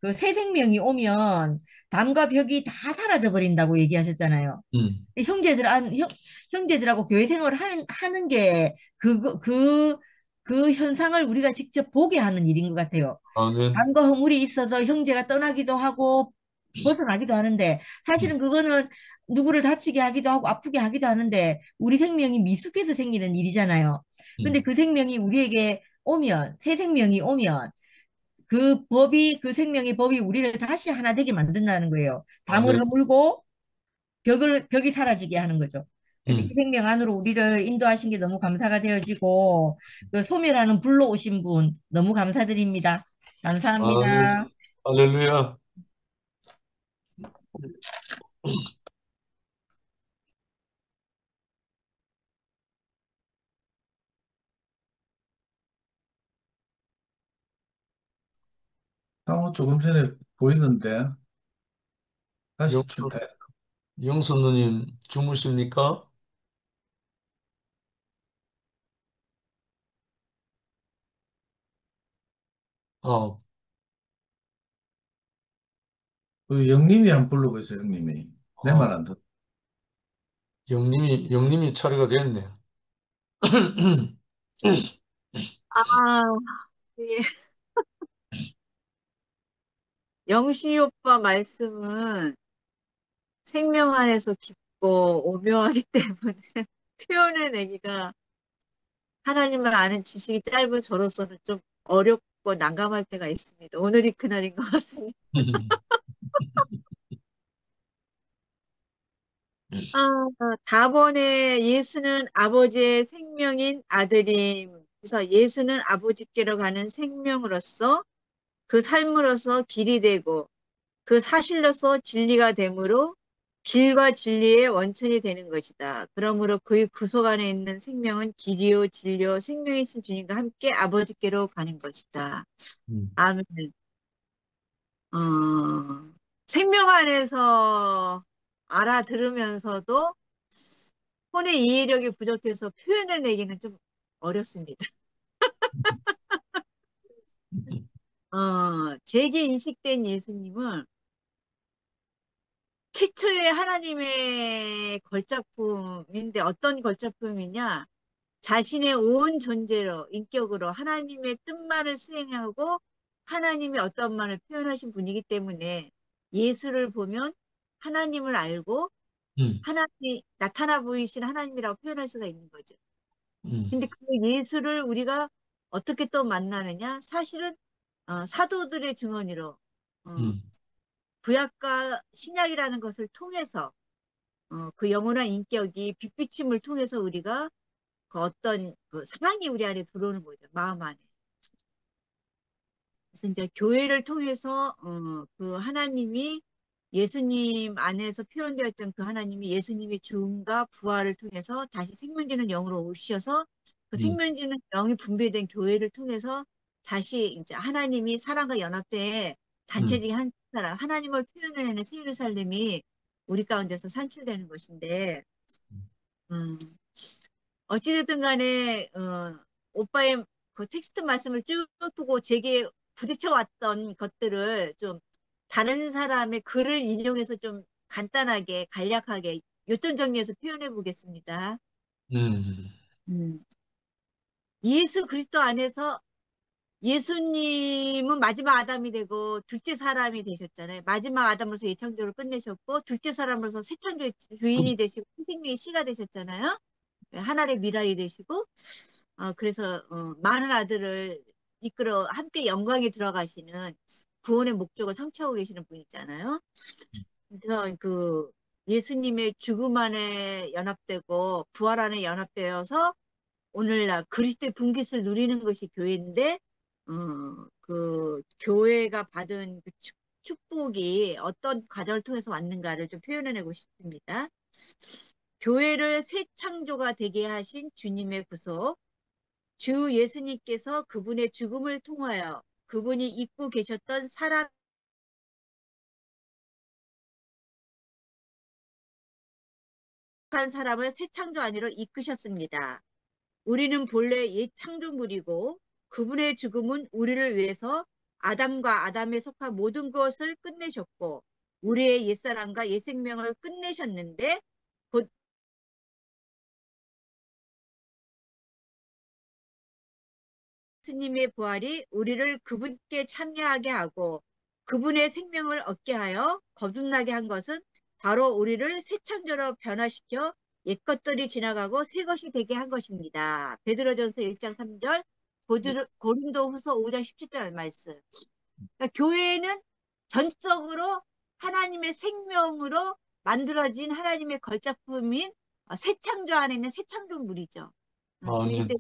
그 새 생명이 오면 담과 벽이 다 사라져 버린다고 얘기하셨잖아요. 음. 형제들하고 교회 생활을 하는 게 그 현상을 우리가 직접 보게 하는 일인 것 같아요. 아, 네. 담과 허물이 있어서 형제가 떠나기도 하고 벗어나기도 하는데 사실은 그거는 누구를 다치게 하기도 하고 아프게 하기도 하는데 우리 생명이 미숙해서 생기는 일이잖아요. 근데 음. 그 생명이 우리에게 오면 새 생명이 오면 그 생명의 법이 우리를 다시 하나 되게 만든다는 거예요. 아, 담을 네. 허물고 벽이 사라지게 하는 거죠. 그래서 이 음. 생명 안으로 우리를 인도하신 게 너무 감사가 되어지고 그 소멸하는 불로 오신 분 너무 감사드립니다. 아, 네. 감사합니다. 할렐루야. 상호 조금 전에 보이던데 다시 영수, 출타해. 영수 누님 주무십니까? 어, 그 영님이 안 부르고 있어, 영님이. 내 말 어, 안 듣. 영님이 차례가 됐네. 아, 예. 영시 오빠 말씀은 생명 안에서 깊고 오묘하기 때문에 표현해내기가 하나님을 아는 지식이 짧은 저로서는 좀 어렵고 난감할 때가 있습니다. 오늘이 그날인 것 같습니다. 아, 답원에 예수는 아버지의 생명인 아들임. 그래서 예수는 아버지께로 가는 생명으로서 그 삶으로서 길이 되고 그 사실로서 진리가 되므로 길과 진리의 원천이 되는 것이다. 그러므로 그의 구속 안에 있는 생명은 길이요 진리요 생명이신 주님과 함께 아버지께로 가는 것이다. 음. 아멘. 어, 생명 안에서 알아들으면서도 혼의 이해력이 부족해서 표현해내기는 좀 어렵습니다. 제게 인식된 예수님은 최초의 하나님의 걸작품인데 어떤 걸작품이냐? 자신의 온 존재로, 인격으로 하나님의 뜻만을 수행하고 하나님이 어떤 말을 표현하신 분이기 때문에 예수를 보면 하나님을 알고 음. 하나님이 나타나 보이신 하나님이라고 표현할 수가 있는 거죠. 음. 근데 그 예수를 우리가 어떻게 또 만나느냐? 사실은 사도들의 증언으로 어, 음. 구약과 신약이라는 것을 통해서 그 영원한 인격이 빛비침을 통해서 우리가 그 어떤 그 사랑이 우리 안에 들어오는 거죠. 마음 안에. 그래서 이제 교회를 통해서 그 하나님이 예수님 안에서 표현되었던 그 하나님이 예수님의 죽음과 부활을 통해서 다시 생명되는 영으로 오셔서 그 음. 생명되는 영이 분배된 교회를 통해서 다시 이제 하나님이 사랑과 연합대에 음. 단체적인 한 사람, 하나님을 표현해내는 새 예루살렘이 우리 가운데서 산출되는 것인데, 음, 어찌됐든 간에, 오빠의 그 텍스트 말씀을 쭉 보고 제게 부딪혀 왔던 것들을 좀 다른 사람의 글을 인용해서 좀 간단하게, 간략하게 요점 정리해서 표현해 보겠습니다. 음. 음, 예수 그리스도 안에서 예수님은 마지막 아담이 되고 둘째 사람이 되셨잖아요. 마지막 아담으로서 예창조를 끝내셨고 둘째 사람으로서 새 창조의 주인이 되시고 생명의 씨가 되셨잖아요. 하나의 미랄이 되시고 그래서 많은 아들을 이끌어 함께 영광에 들어가시는 구원의 목적을 성취하고 계시는 분이잖아요. 그래서 예수님의 죽음 안에 연합되고 부활 안에 연합되어서 오늘날 그리스도의 분깃을 누리는 것이 교회인데 그 교회가 받은 그 축복이 어떤 과정을 통해서 왔는가를 좀 표현해내고 싶습니다. 교회를 새 창조가 되게 하신 주님의 구속, 주 예수님께서 그분의 죽음을 통하여 그분이 잊고 계셨던 한 사람을 새 창조 안으로 이끄셨습니다. 우리는 본래 옛 창조물이고 그분의 죽음은 우리를 위해서 아담과 아담에 속한 모든 것을 끝내셨고 우리의 옛사람과 옛 생명을 끝내셨는데 곧 예수님의 부활이 우리를 그분께 참여하게 하고 그분의 생명을 얻게 하여 거듭나게 한 것은 바로 우리를 새 창조로 변화시켜 옛 것들이 지나가고 새 것이 되게 한 것입니다. 베드로전서 1장 3절, 고린도후서 5장 17절 말씀. 그러니까 교회는 전적으로 하나님의 생명으로 만들어진 하나님의 걸작품인 새 창조 안에 있는 새 창조물이죠. 그렇기 때문에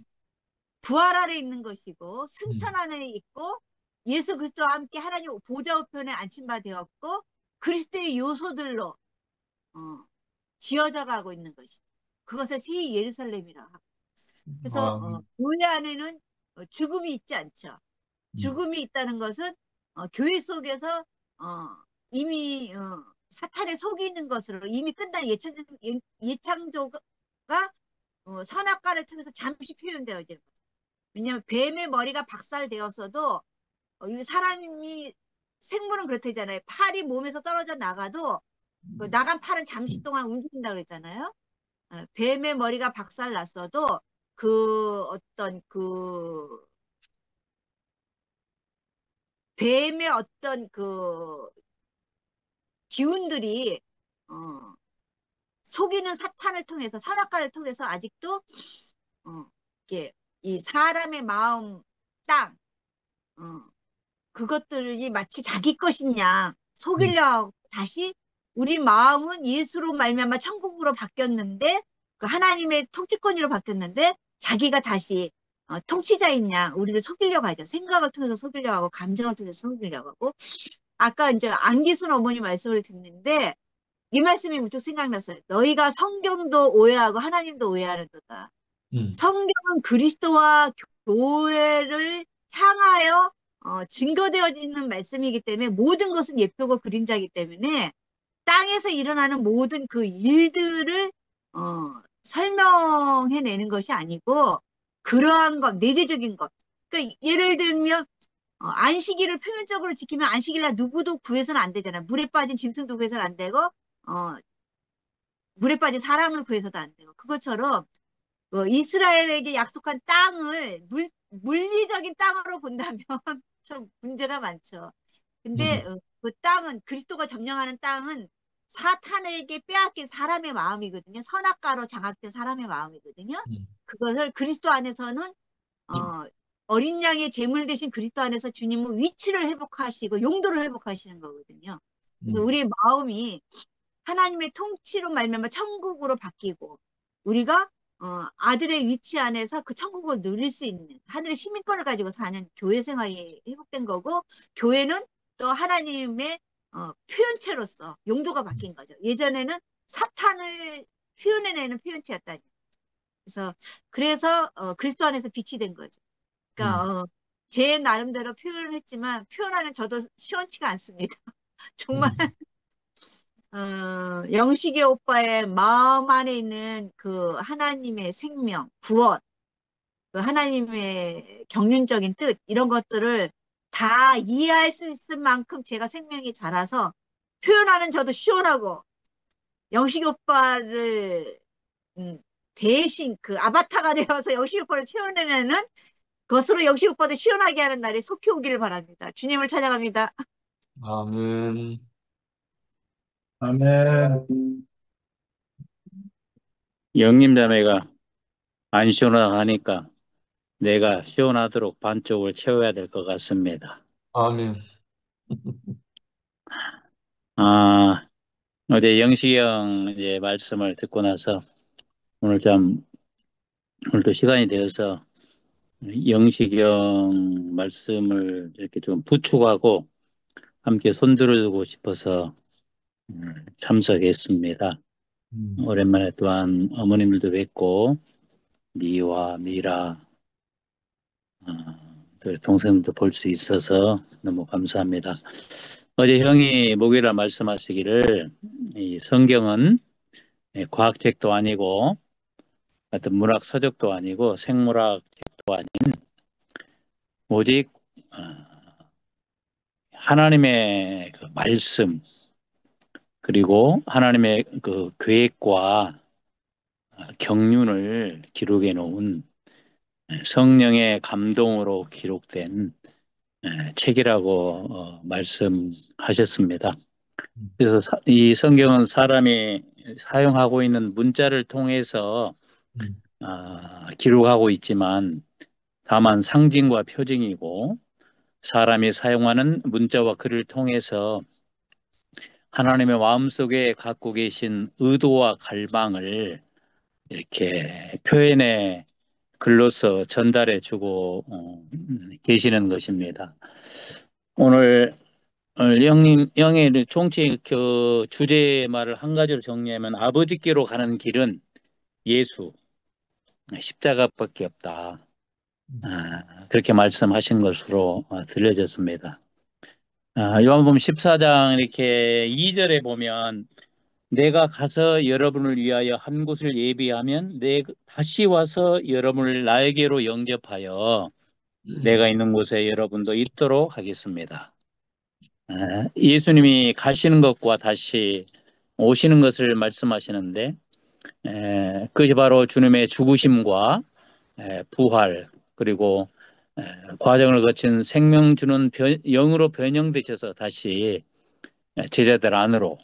부활 안에 있는 것이고 승천 안에 있고 예수 그리스도와 함께 하나님 보좌 우편에 앉힌 바 되었고 그리스도의 요소들로 지어져 가고 있는 것이죠. 그것을 새 예루살렘이라고 하고. 그래서 교회 안에는 죽음이 있지 않죠. 죽음이 있다는 것은 교회 속에서 이미 사탄에 속이는 것으로 이미 끝난 예창조가 선악과를 통해서 잠시 표현되어지는 거죠. 왜냐하면 뱀의 머리가 박살되었어도 이 사람이 생물은 그렇다잖아요. 팔이 몸에서 떨어져 나가도 그 나간 팔은 잠시 동안 움직인다 그랬잖아요. 뱀의 머리가 박살 났어도 그 어떤 그 뱀의 어떤 그 기운들이 속이는 사탄을 통해서 선악과를 통해서 아직도 이렇게 이 사람의 마음 땅 그것들이 마치 자기 것이냐 속이려 하고 다시 우리 마음은 예수로 말미암아 천국으로 바뀌었는데 그 하나님의 통치권으로 바뀌었는데 자기가 다시 통치자이냐 우리를 속이려고 하죠. 생각을 통해서 속이려고 하고 감정을 통해서 속이려고 하고 아까 이제 안기순 어머니 말씀을 듣는데 이 말씀이 문득 생각났어요. 너희가 성경도 오해하고 하나님도 오해하는도다. 성경은 그리스도와 교회를 향하여 증거되어지는 말씀이기 때문에 모든 것은 예표고 그림자이기 때문에 땅에서 일어나는 모든 그 일들을 설명해내는 것이 아니고 그러한 것, 내재적인 것. 그러니까 예를 들면 안식일을 표면적으로 지키면 안식일날 누구도 구해서는 안 되잖아. 물에 빠진 짐승도 구해서는 안 되고 물에 빠진 사람을 구해서도 안 되고 그것처럼 이스라엘에게 약속한 땅을 물리적인 땅으로 본다면 좀 문제가 많죠. 근데 그 땅은 그리스도가 점령하는 땅은 사탄에게 빼앗긴 사람의 마음이거든요. 선악과로 장악된 사람의 마음이거든요. 그것을 그리스도 안에서는 어린 양의 제물 대신 그리스도 안에서 주님은 위치를 회복하시고 용도를 회복하시는 거거든요. 그래서 우리의 마음이 하나님의 통치로 말미암아 천국으로 바뀌고 우리가 아들의 위치 안에서 그 천국을 누릴 수 있는 하늘의 시민권을 가지고 사는 교회 생활이 회복된 거고 교회는 또 하나님의 표현체로서 용도가 바뀐 거죠. 예전에는 사탄을 표현해내는 표현체였다니. 그래서 그리스도 안에서 빛이 된 거죠. 그러니까 제 나름대로 표현을 했지만 표현하는 저도 시원치가 않습니다. 정말 영식이 오빠의 마음 안에 있는 그 하나님의 생명, 구원, 그 하나님의 경륜적인 뜻 이런 것들을 다 이해할 수 있을 만큼 제가 생명이 자라서 표현하는 저도 시원하고 영식이 오빠를 대신 그 아바타가 되어서 영식이 오빠를 표현해내는 것으로 영식이 오빠도 시원하게 하는 날이 속히 오기를 바랍니다. 주님을 찬양합니다. 아멘. 아멘. 영님 자매가 안 시원하니까 내가 시원하도록 반쪽을 채워야 될 것 같습니다. 아멘. 아, 어제 영식형 이제 말씀을 듣고 나서 오늘도 시간이 되어서 영식형 말씀을 이렇게 좀 부축하고 함께 손들어주고 싶어서 참석했습니다. 오랜만에 또한 어머님들도 뵙고 미와 미라 또 동생들도 볼 수 있어서 너무 감사합니다. 어제 형이 목요일에 말씀하시기를 이 성경은 과학책도 아니고 어떤 문학 서적도 아니고 생물학 책도 아닌 오직 하나님의 그 말씀 그리고 하나님의 그 계획과 경륜을 기록해 놓은 성령의 감동으로 기록된 책이라고 말씀하셨습니다. 그래서 이 성경은 사람이 사용하고 있는 문자를 통해서 기록하고 있지만 다만 상징과 표징이고 사람이 사용하는 문자와 글을 통해서 하나님의 마음속에 갖고 계신 의도와 갈망을 이렇게 표현해 글로서 전달해 주고 계시는 것입니다. 오늘 영의 총칙 그 주제 말을 한 가지로 정리하면 아버지께로 가는 길은 예수, 십자가밖에 없다. 그렇게 말씀하신 것으로 들려졌습니다. 요한복음 14장 이렇게 2절에 보면 내가 가서 여러분을 위하여 한 곳을 예비하면 다시 와서 여러분을 나에게로 영접하여 내가 있는 곳에 여러분도 있도록 하겠습니다. 예수님이 가시는 것과 다시 오시는 것을 말씀하시는데 그것이 바로 주님의 죽으심과 부활 그리고 과정을 거친 생명 주는 영으로 변형되셔서 다시 제자들 안으로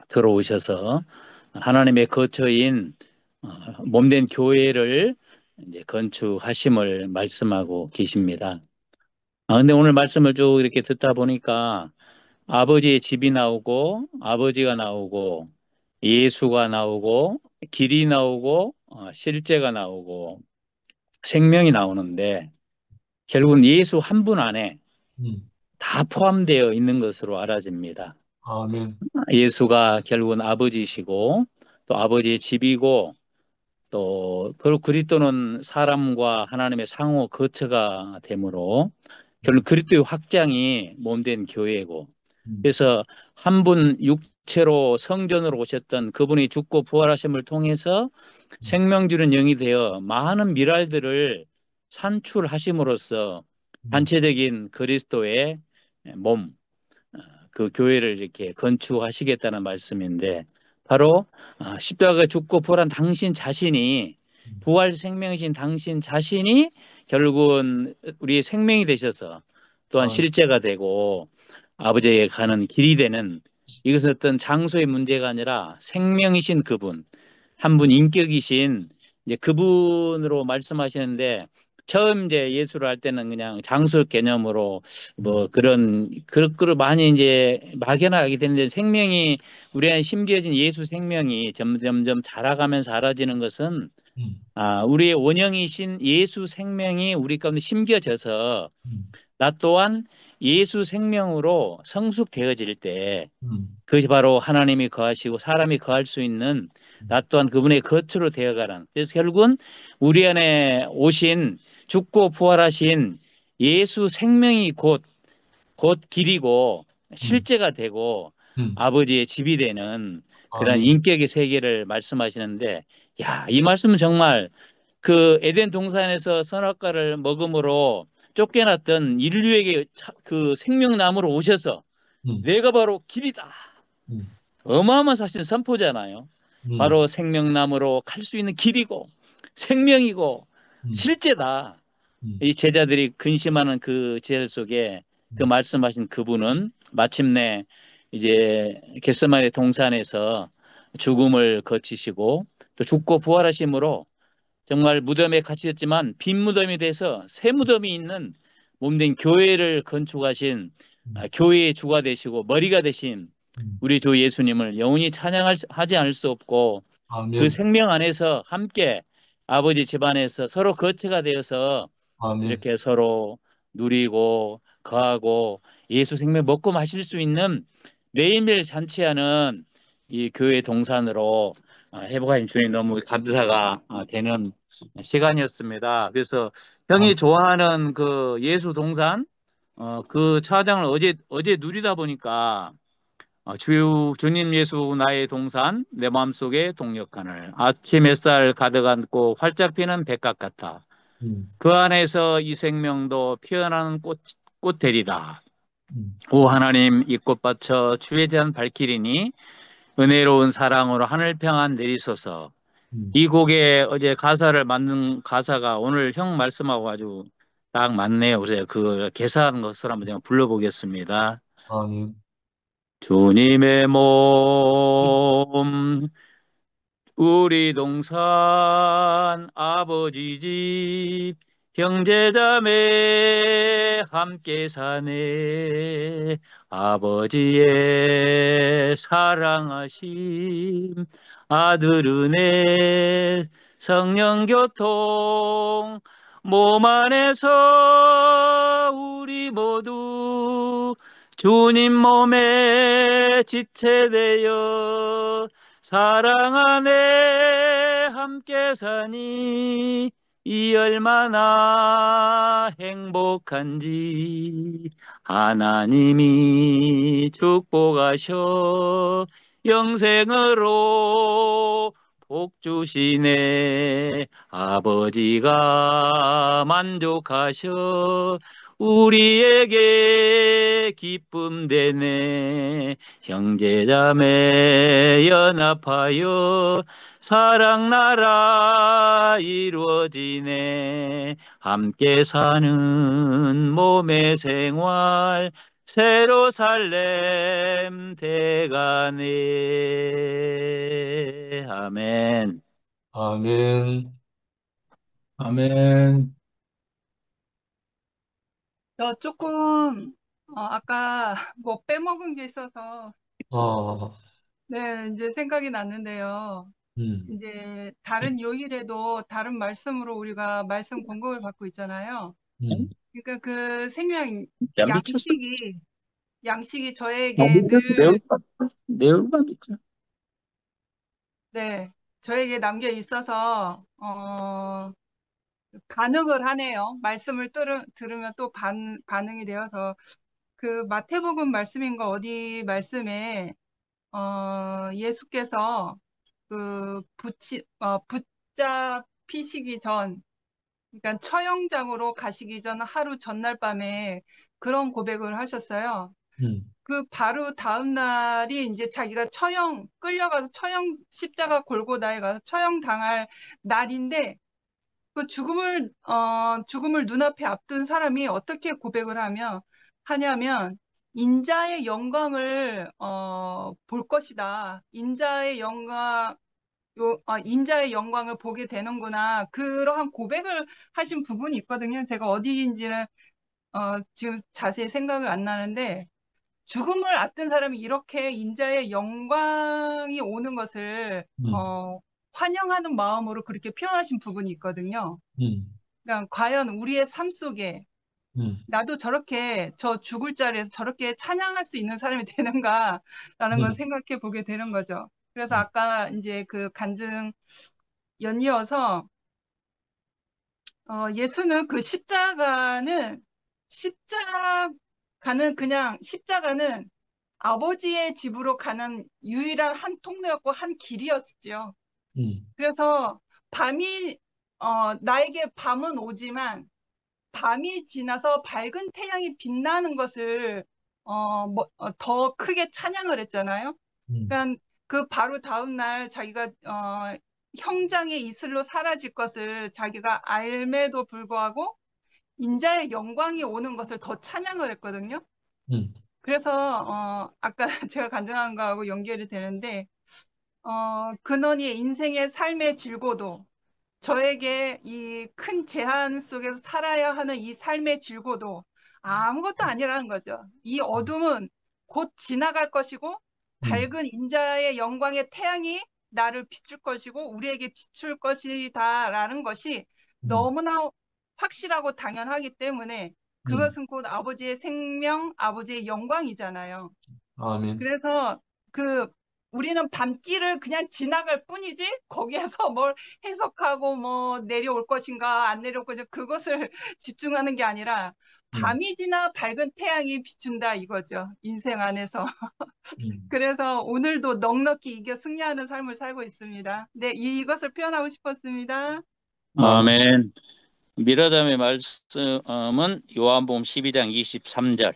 들어오셔서 하나님의 거처인 몸된 교회를 이제 건축하심을 말씀하고 계십니다. 근데 오늘 말씀을 쭉 이렇게 듣다 보니까 아버지의 집이 나오고 아버지가 나오고 예수가 나오고 길이 나오고 실제가 나오고 생명이 나오는데 결국은 예수 한 분 안에 다 포함되어 있는 것으로 알아집니다. 아멘. 예수가 결국은 아버지시고 또 아버지의 집이고 또 그리스도는 사람과 하나님의 상호 거처가 되므로 결국 그리스도의 확장이 몸된 교회고 그래서 한 분 육체로 성전으로 오셨던 그분이 죽고 부활하심을 통해서 생명 주는 영이 되어 많은 미랄들을 산출하심으로써 단체적인 그리스도의 몸, 그 교회를 이렇게 건축하시겠다는 말씀인데 바로 십자가에 죽고 부활한 당신 자신이 부활 생명이신 당신 자신이 결국은 우리의 생명이 되셔서 또한 실제가 되고 아버지에게 가는 길이 되는 이것은 어떤 장소의 문제가 아니라 생명이신 그분 한 분 인격이신 이제 그분으로 말씀하시는데 처음 이제 예수를 할 때는 그냥 장소 개념으로 뭐 그런 그걸 많이 이제 막연하게 되는데 생명이 우리 안에 심겨진 예수 생명이 점점 자라가면서 사라지는 것은 우리의 원형이신 예수 생명이 우리 가운데 심겨져서 나 또한 예수 생명으로 성숙되어질 때 그것이 바로 하나님이 거하시고 사람이 거할 수 있는 나 또한 그분의 겉으로 되어가는 그래서 결국은 우리 안에 오신 죽고 부활하신 예수 생명이 곧 길이고 실제가 되고 아버지의 집이 되는 그런 아멘. 인격의 세계를 말씀하시는데 이 말씀은 정말 그 에덴 동산에서 선악과를 먹음으로 쫓겨났던 인류에게 그 생명나무로 오셔서 내가 바로 길이다. 어마어마한 사실 선포잖아요. 바로 생명나무로 갈 수 있는 길이고 생명이고 실제다. 이 제자들이 근심하는 그 제자 속에 그 말씀하신 그분은 마침내 이제 겟세마네 동산에서 죽음을 거치시고 또 죽고 부활하심으로 정말 무덤에 갇히셨지만 빈 무덤이 돼서 새 무덤이 있는 몸된 교회를 건축하신 교회의 주가 되시고 머리가 되신 우리 주 예수님을 영원히 찬양하지 않을 수 없고 그 아멘. 생명 안에서 함께 아버지 집안에서 서로 거처가 되어서 아멘. 이렇게 서로 누리고 거하고 예수 생명 먹고 마실 수 있는 매일매일 잔치하는 이 교회 동산으로 회복하신 주님 너무 감사가 되는 시간이었습니다. 그래서 형이 좋아하는 그 예수 동산 그 차장을 어제 누리다 보니까 주님 예수 나의 동산 내 마음속에 동력하늘 아침 햇살 가득 안고 활짝 피는 백각 같아 그 안에서 이 생명도 피어나는 꽃되리다. 오 하나님 이 꽃받쳐 주에 대한 발길이니 은혜로운 사랑으로 하늘 평안 내리소서. 이 곡에 어제 가사를 만든 가사가 오늘 형 말씀하고 아주 딱 맞네요. 그래서 그 개사한 것을 한번 제가 불러보겠습니다. 아멘. 주님의 몸 우리 동산 아버지 집 형제자매 함께 사네 아버지의 사랑하심 아들 은혜 성령 교통 몸 안에서 우리 모두 주님 몸에 지체되어 사랑 안에 함께 사니 이 얼마나 행복한지 하나님이 축복하셔 영생으로 복 주시네 아버지가 만족하셔 우리에게 기쁨 되네 형제자매 연합하여 사랑 나라 이루어지네 함께 사는 몸의 생활 새로 살렘 돼가네 아멘. 아멘. 아멘. 저 조금 아까 뭐 빼먹은 게 있어서 어, 네, 이제 생각이 났는데요. 이제 다른 요일에도 다른 말씀으로 우리가 말씀 공급을 받고 있잖아요. 그러니까 그 생명 진짜 미쳤어. 양식이 저에게 늘 내 얼굴만 미쳐. 네, 저에게 남겨 있어서 반응을 하네요. 말씀을 들으면 또 반응이 되어서 그 마태복음 말씀인 거 어디 말씀에 예수께서 그 붙잡히시기 전, 그러니까 처형장으로 가시기 전 하루 전날 밤에 그런 고백을 하셨어요. 그 바로 다음 날이 이제 자기가 끌려가서 십자가 골고다에 가서 처형 당할 날인데 그 죽음을 눈앞에 앞둔 사람이 어떻게 고백을 하냐면, 인자의 영광을, 볼 것이다. 인자의 영광을 보게 되는구나. 그러한 고백을 하신 부분이 있거든요. 제가 어디인지는, 지금 자세히 생각을 안 나는데, 죽음을 앞둔 사람이 이렇게 인자의 영광이 오는 것을, 환영하는 마음으로 그렇게 표현하신 부분이 있거든요. 그러니까 과연 우리의 삶 속에 나도 저 죽을 자리에서 저렇게 찬양할 수 있는 사람이 되는가라는 걸 생각해 보게 되는 거죠. 그래서 아까 이제 그 간증 연이어서 예수는 그 십자가는 아버지의 집으로 가는 유일한 한 통로였고 한 길이었죠. 그래서 나에게 밤은 오지만 밤이 지나서 밝은 태양이 빛나는 것을 더 크게 찬양을 했잖아요. 그러니까 그 바로 다음 날 자기가 형장의 이슬로 사라질 것을 자기가 알매도 불구하고 인자의 영광이 오는 것을 더 찬양을 했거든요. 그래서 아까 제가 간증한 거하고 연결이 되는데 근원이 인생의 삶의 질고도 저에게 이 큰 제한 속에서 살아야 하는 이 삶의 질고도 아무것도 아니라는 거죠. 이 어둠은 곧 지나갈 것이고 밝은 인자의 영광의 태양이 나를 비출 것이고 우리에게 비출 것이다라는 것이 너무나 확실하고 당연하기 때문에 그것은 곧 아버지의 생명, 아버지의 영광이잖아요. 아멘. 그래서 그 우리는 밤길을 그냥 지나갈 뿐이지 거기에서 뭘 해석하고 뭐 내려올 것인가 안 내려올 것인가 그것을 집중하는 게 아니라 밤이 지나 밝은 태양이 비춘다 이거죠. 인생 안에서. 그래서 오늘도 넉넉히 이겨 승리하는 삶을 살고 있습니다. 네, 이것을 표현하고 싶었습니다. 아멘. 미라담의 말씀은 요한복음 12장 23절.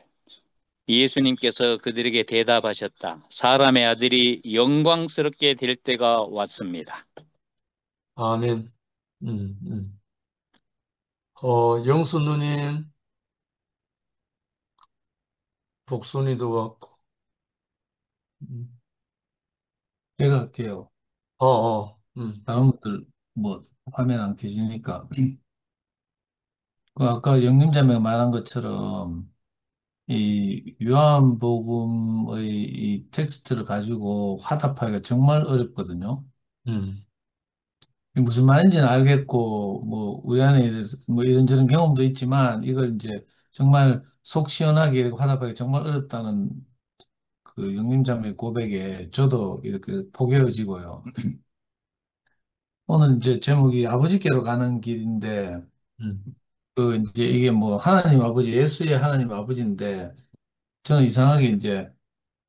예수님께서 그들에게 대답하셨다. 사람의 아들이 영광스럽게 될 때가 왔습니다. 아멘. 영수 누님, 복순이도 왔고. 제가 할게요. 다른 분들 뭐 화면 안 켜지니까. 그 아까 영림자매가 말한 것처럼 이 요한복음의 이 텍스트를 가지고 화답하기가 정말 어렵거든요. 무슨 말인지는 알겠고, 뭐, 우리 안에 뭐 이런저런 경험도 있지만, 이걸 이제 정말 속 시원하게 이렇게 화답하기 정말 어렵다는 그 영림자매의 고백에 저도 이렇게 포개어지고요. 오늘 이제 제목이 아버지께로 가는 길인데, 그 이제 이게 뭐 하나님 아버지, 예수의 하나님 아버지인데, 저는 이상하게 이제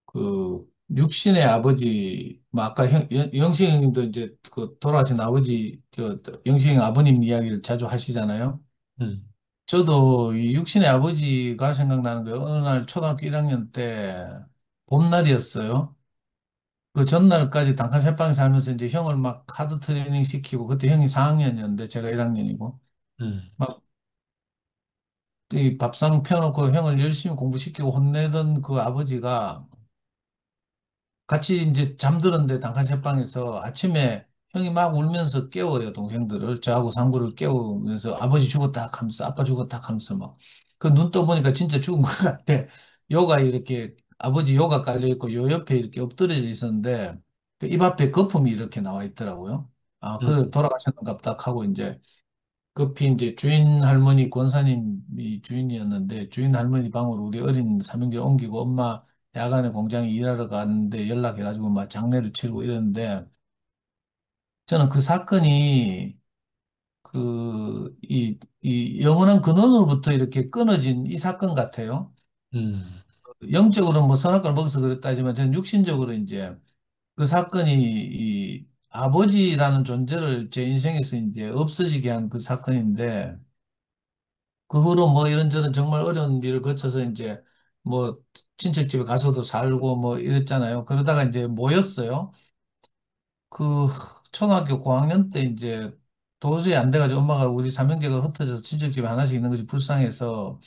그 육신의 아버지, 뭐 아까 영식 형님도 이제 그 돌아가신 아버지, 영식 형 아버님 이야기를 자주 하시잖아요. 저도 이 육신의 아버지가 생각나는 거예요. 어느 날 초등학교 1학년 때 봄날이었어요. 그 전날까지 단칸세방에 살면서 이제 형을 막 카드 트레이닝 시키고, 그때 형이 4학년이었는데 제가 1학년이고, 막 이 밥상 펴놓고 형을 열심히 공부시키고 혼내던 그 아버지가 같이 이제 잠들었는데 단칸세방에서 아침에 형이 막 울면서 깨워요, 동생들을. 저하고 상구를 깨우면서 아버지 죽었다 하면서 아빠 죽었다 하면서 막. 그 눈 떠보니까 진짜 죽은 것 같아. 요가 이렇게 아버지 요가 깔려있고 요 옆에 이렇게 엎드려져 있었는데 그 입 앞에 거품이 이렇게 나와 있더라고요. 아, 그래 돌아가셨는갑다 하고 이제 급히 이제 주인 할머니 권사님이 주인이었는데 주인 할머니 방으로 우리 어린 삼형제를 옮기고 엄마 야간에 공장에 일하러 갔는데 연락해가지고 막 장례를 치르고 이랬는데 저는 그 사건이 이 영원한 근원으로부터 이렇게 끊어진 이 사건 같아요. 영적으로는 뭐 선악과를 먹어서 그랬다지만 저는 육신적으로 이제 그 사건이 이 아버지라는 존재를 제 인생에서 이제 없어지게 한 그 사건인데 그 후로 뭐 이런저런 정말 어려운 일을 거쳐서 이제 뭐 친척 집에 가서도 살고 뭐 이랬잖아요. 그러다가 이제 모였어요. 그 초등학교 고학년 때 이제 도저히 안 돼가지고 엄마가 우리 삼형제가 흩어져서 친척집에 하나씩 있는 것이 불쌍해서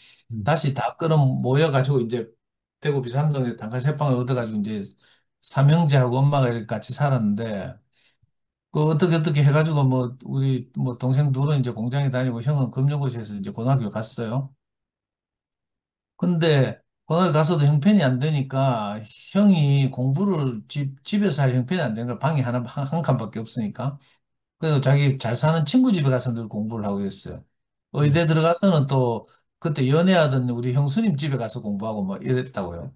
다시 다 끌어 모여가지고 이제 대구 비산동에 단칸 세 방을 얻어가지고 이제 삼형제하고 엄마가 이렇게 같이 살았는데 그 어떻게 해가지고 뭐 우리 뭐 동생 둘은 이제 공장에 다니고 형은 금융고시에서 이제 고등학교를 갔어요. 근데 고등학교 가서도 형편이 안 되니까 형이 공부를 집에서 할 형편이 안 되는 걸 방이 한 칸밖에 없으니까. 그래서 자기 잘 사는 친구 집에 가서 늘 공부를 하고 그랬어요. 의대 들어가서는 또 그때 연애하던 우리 형수님 집에 가서 공부하고 뭐 이랬다고요.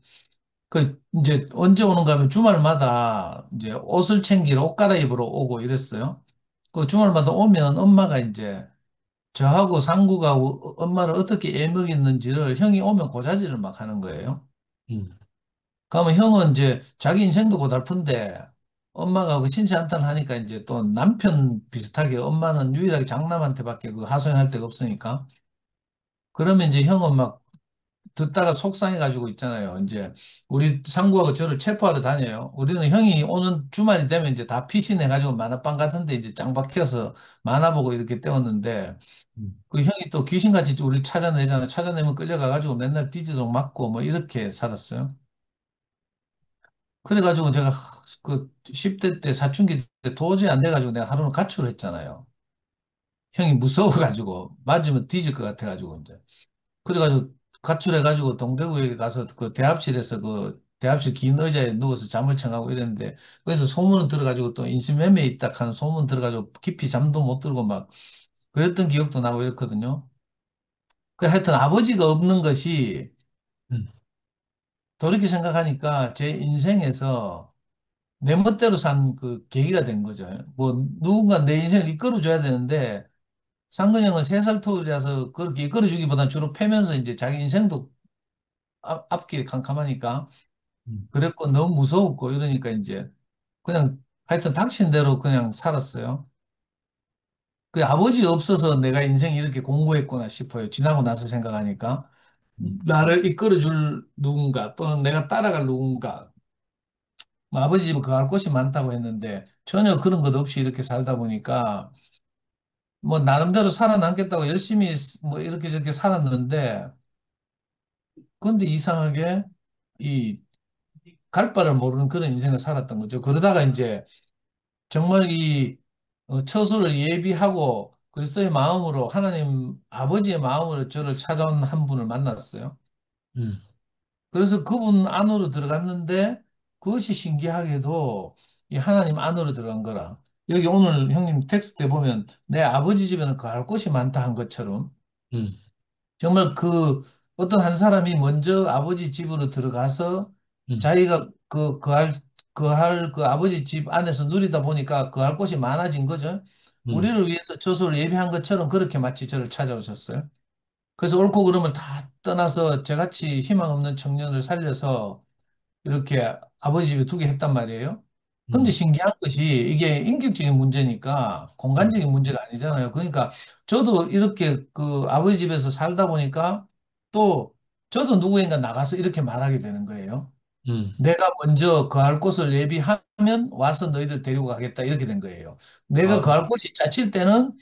그 이제 언제 오는가 하면 주말마다 이제 옷을 챙기러 옷 갈아입으러 오고 이랬어요. 그 주말마다 오면 엄마가 이제 저하고 상구가 엄마를 어떻게 애먹였는지를 형이 오면 고자질을 막 하는 거예요. 그러면 형은 이제 자기 인생도 고달픈데 엄마가 그 신세한탄 하니까 이제 또 남편 비슷하게 엄마는 유일하게 장남한테밖에 그 하소연할 데가 없으니까 그러면 이제 형은 막 듣다가 속상해가지고 있잖아요. 이제 우리 상구하고 저를 체포하러 다녀요. 우리는 형이 오는 주말이 되면 이제 다 피신해가지고 만화방 같은데 이제 짱 박혀서 만화 보고 이렇게 때웠는데 그 형이 또 귀신같이 우리를 찾아내잖아요. 찾아내면 끌려가가지고 맨날 뒤지도록 맞고 뭐 이렇게 살았어요. 그래가지고 제가 그 10대 때 사춘기 때 도저히 안 돼가지고 내가 하루는 가출을 했잖아요. 형이 무서워가지고 맞으면 뒤질 것 같아가지고 이제. 그래가지고 가출해가지고 동대구에 가서 그 대합실에서 그 대합실 긴 의자에 누워서 잠을 청하고 이랬는데, 그래서 소문은 들어가지고 또 인신매매에 있다 하는 소문 들어가지고 깊이 잠도 못 들고 막 그랬던 기억도 나고 이렇거든요. 그 하여튼 아버지가 없는 것이 음, 돌이켜 생각하니까 제 인생에서 내 멋대로 산 그 계기가 된 거죠. 뭐 누군가 내 인생을 이끌어줘야 되는데 상근이 형은 3살 터울이라서 그렇게 이끌어주기보다는 주로 패면서 이제 자기 인생도 앞길이 캄캄하니까 음, 그랬고 너무 무서웠고 이러니까 이제 그냥 하여튼 닥친 대로 그냥 살았어요. 그 아버지 없어서 내가 인생이 이렇게 공고했구나 싶어요. 지나고 나서 생각하니까 나를 이끌어줄 누군가 또는 내가 따라갈 누군가 뭐 아버지 집은 그할 곳이 많다고 했는데 전혀 그런 것 없이 이렇게 살다 보니까 뭐 나름대로 살아남겠다고 열심히 뭐 이렇게 저렇게 살았는데 근데 이상하게 이 갈 바를 모르는 그런 인생을 살았던 거죠. 그러다가 이제 정말 이 처소를 예비하고 그리스도의 마음으로 하나님 아버지의 마음으로 저를 찾아온 한 분을 만났어요. 음, 그래서 그분 안으로 들어갔는데 그것이 신기하게도 이 하나님 안으로 들어간 거라. 여기 오늘 형님 텍스트에 보면 내 아버지 집에는 갈 곳이 많다 한 것처럼 음, 정말 그 어떤 한 사람이 먼저 아버지 집으로 들어가서 음, 자기가 그할 그 아버지 집 안에서 누리다 보니까 그할 곳이 많아진 거죠. 음, 우리를 위해서 저소를 예비한 것처럼 그렇게 마치 저를 찾아오셨어요. 그래서 옳고 그름을 다 떠나서 저같이 희망 없는 청년을 살려서 이렇게 아버지 집에 두게 했단 말이에요. 근데 음, 신기한 것이 이게 인격적인 문제니까 음, 공간적인 문제가 아니잖아요. 그러니까 저도 이렇게 그 아버지 집에서 살다 보니까 또 저도 누구인가 나가서 이렇게 말하게 되는 거예요. 음, 내가 먼저 거할 곳을 예비하면 와서 너희들 데리고 가겠다 이렇게 된 거예요. 내가 아, 거할 곳이 짜칠 때는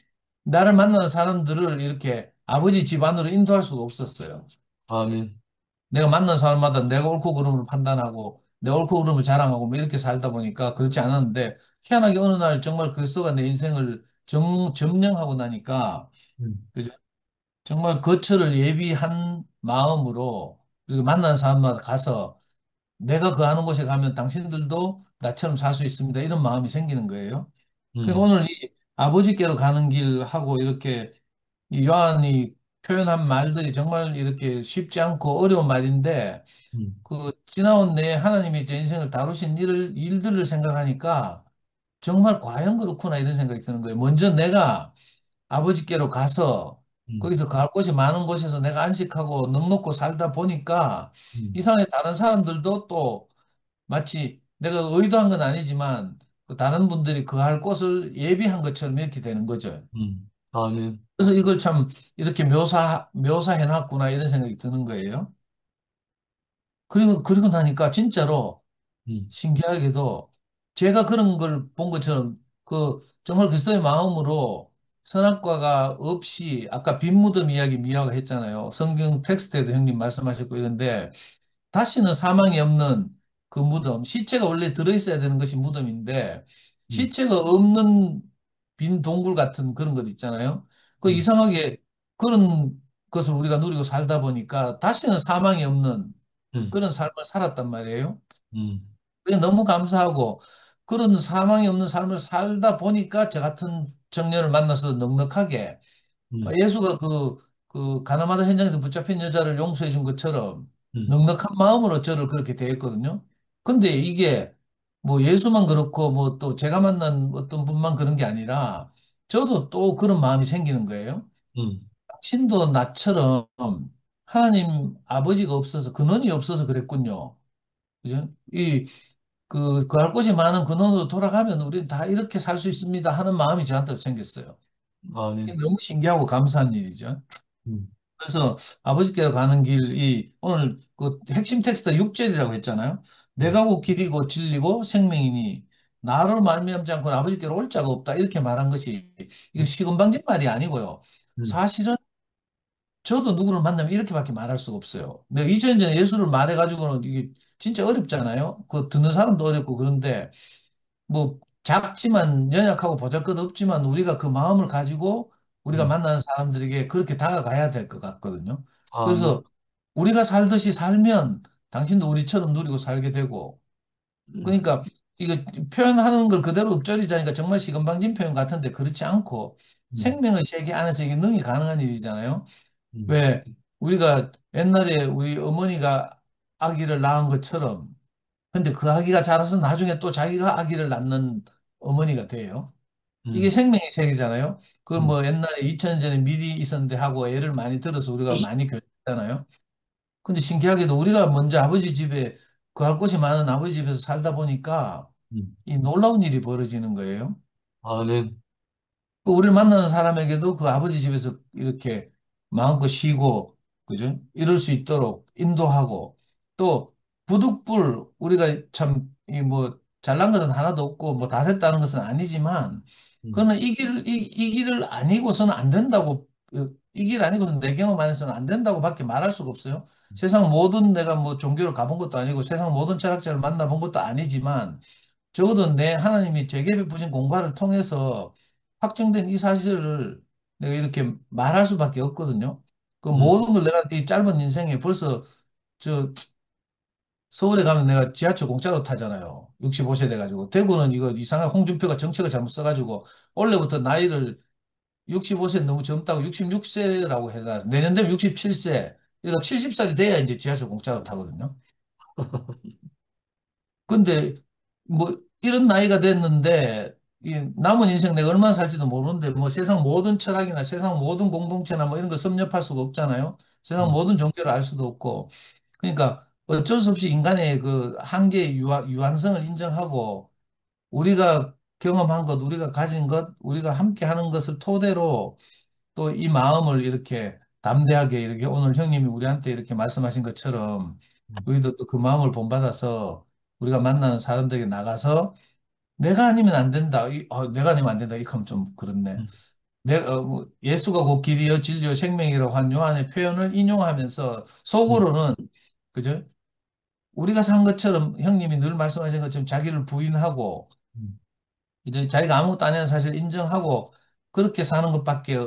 나를 만나는 사람들을 이렇게 아버지 집 안으로 인도할 수가 없었어요. 아멘. 내가 만난 사람마다 내가 옳고 그름을 판단하고 내 옳고 그름을 자랑하고 뭐 이렇게 살다 보니까 그렇지 않았는데 희한하게 어느 날 정말 그리스도가 내 인생을 점령하고 나니까 음, 그죠? 정말 거처를 예비한 마음으로 그리고 만난 사람마다 가서 내가 그 하는 곳에 가면 당신들도 나처럼 살 수 있습니다. 이런 마음이 생기는 거예요. 그러니까 음, 오늘 이 아버지께로 가는 길하고 이렇게 이 요한이 표현한 말들이 정말 이렇게 쉽지 않고 어려운 말인데 음, 그 지나온 내 하나님이 제 인생을 다루신 일들을 생각하니까 정말 과연 그렇구나 이런 생각이 드는 거예요. 먼저 내가 아버지께로 가서 음, 거기서 갈 곳이 많은 곳에서 내가 안식하고 넉넉고 살다 보니까 음, 이상하게 다른 사람들도 또 마치 내가 의도한 건 아니지만 그 다른 분들이 그 할 곳을 예비한 것처럼 이렇게 되는 거죠. 아멘. 그래서 이걸 참 이렇게 묘사해 놨구나 이런 생각이 드는 거예요. 그리고 나니까 진짜로 음, 신기하게도 제가 그런 걸 본 것처럼 그 정말 그리스도의 마음으로 선악과가 없이 아까 빈 무덤 이야기 미화가 했잖아요. 성경 텍스트에도 형님 말씀하셨고 이런데 다시는 사망이 없는 그 무덤, 시체가 원래 들어있어야 되는 것이 무덤인데 음, 시체가 없는 빈 동굴 같은 그런 것 있잖아요. 그 음, 이상하게 그런 것을 우리가 누리고 살다 보니까 다시는 사망이 없는 음, 그런 삶을 살았단 말이에요. 음, 그게 너무 감사하고 그런 사망이 없는 삶을 살다 보니까 저 같은 청년을 만나서 넉넉하게 음, 예수가 그 가나마다 현장에서 붙잡힌 여자를 용서해 준 것처럼 음, 넉넉한 마음으로 저를 그렇게 대했거든요. 근데 이게 뭐 예수만 그렇고 뭐 또 제가 만난 어떤 분만 그런 게 아니라 저도 또 그런 마음이 생기는 거예요. 음, 신도 나처럼 하나님 아버지가 없어서 근원이 없어서 그랬군요. 그죠? 그 할 곳이 많은 근원으로 돌아가면 우리는 다 이렇게 살 수 있습니다 하는 마음이 저한테 생겼어요. 이게 아멘. 너무 신기하고 감사한 일이죠. 음, 그래서 아버지께로 가는 길이 오늘 그 핵심 텍스트 6절이라고 했잖아요. 음, 내가 곧 길이고 진리고 생명이니 나로 말미암지 않고는 아버지께로 올 자가 없다. 이렇게 말한 것이 이거 시금방진 말이 아니고요. 음, 사실은 저도 누구를 만나면 이렇게밖에 말할 수가 없어요. 내가 2000년 전에 예수를 말해가지고는 이게 진짜 어렵잖아요. 그 듣는 사람도 어렵고 그런데 뭐 작지만 연약하고 보잘것없지만 우리가 그 마음을 가지고 우리가 음, 만나는 사람들에게 그렇게 다가가야 될 것 같거든요. 아멘. 그래서 우리가 살듯이 살면 당신도 우리처럼 누리고 살게 되고. 그러니까 이거 표현하는 걸 그대로 읊조리자니까 정말 시건방진 표현 같은데 그렇지 않고 생명의 세계 안에서 이게 능히 가능한 일이잖아요. 왜 우리가 옛날에 우리 어머니가 아기를 낳은 것처럼 근데 그 아기가 자라서 나중에 또 자기가 아기를 낳는 어머니가 돼요. 이게 생명의 세계잖아요. 그걸 뭐 옛날에 2000년 전에 미리 있었는데 하고 예를 많이 들어서 우리가 많이 교육했잖아요. 근데 신기하게도 우리가 먼저 아버지 집에 구할 곳이 많은 아버지 집에서 살다 보니까 이 놀라운 일이 벌어지는 거예요. 아멘. 그 우리를 만나는 사람에게도 그 아버지 집에서 이렇게 마음껏 쉬고, 그죠? 이럴 수 있도록 인도하고, 또 부득불 우리가 참, 이 뭐, 잘난 것은 하나도 없고, 뭐 다 됐다는 것은 아니지만, 그거는 이 길을 아니고서는 안 된다고, 이 길 아니고서는 내 경험 안에서는 안 된다고 밖에 말할 수가 없어요. 세상 모든 내가 뭐 종교를 가본 것도 아니고, 세상 모든 철학자를 만나본 것도 아니지만, 적어도 내 하나님이 제게 베푸신 공과를 통해서 확정된 이 사실을 내가 이렇게 말할 수밖에 없거든요. 그 모든 걸 내가 이 짧은 인생에 벌써 저 서울에 가면 내가 지하철 공짜로 타잖아요. 65세 돼가지고. 대구는 이거 이상한 홍준표가 정책을 잘못 써가지고 원래부터 나이를 65세 너무 젊다고 66세라고 해놔. 내년 되면 67세. 그러니까 70살이 돼야 이제 지하철 공짜로 타거든요. 근데 뭐 이런 나이가 됐는데 이 남은 인생 내가 얼마나 살지도 모르는데 뭐 세상 모든 철학이나 세상 모든 공동체나 뭐 이런 걸 섭렵할 수가 없잖아요. 세상 모든 종교를 알 수도 없고. 그러니까 어쩔 수 없이 인간의 그 한계의 유한성을 인정하고 우리가 경험한 것, 우리가 가진 것, 우리가 함께 하는 것을 토대로 또 이 마음을 이렇게 담대하게 이렇게 오늘 형님이 우리한테 이렇게 말씀하신 것처럼 우리도 또 그 마음을 본받아서 우리가 만나는 사람들에게 나가서 내가 아니면 안 된다. 내가 아니면 안 된다. 이하면 좀 그렇네. 뭐 예수가 곧 길이요 진리요 생명이라고 한 요한의 표현을 인용하면서 속으로는 그죠? 우리가 산 것처럼 형님이 늘 말씀하신 것처럼 자기를 부인하고 이제 자기가 아무것도 아니라는 사실을 인정하고 그렇게 사는 것밖에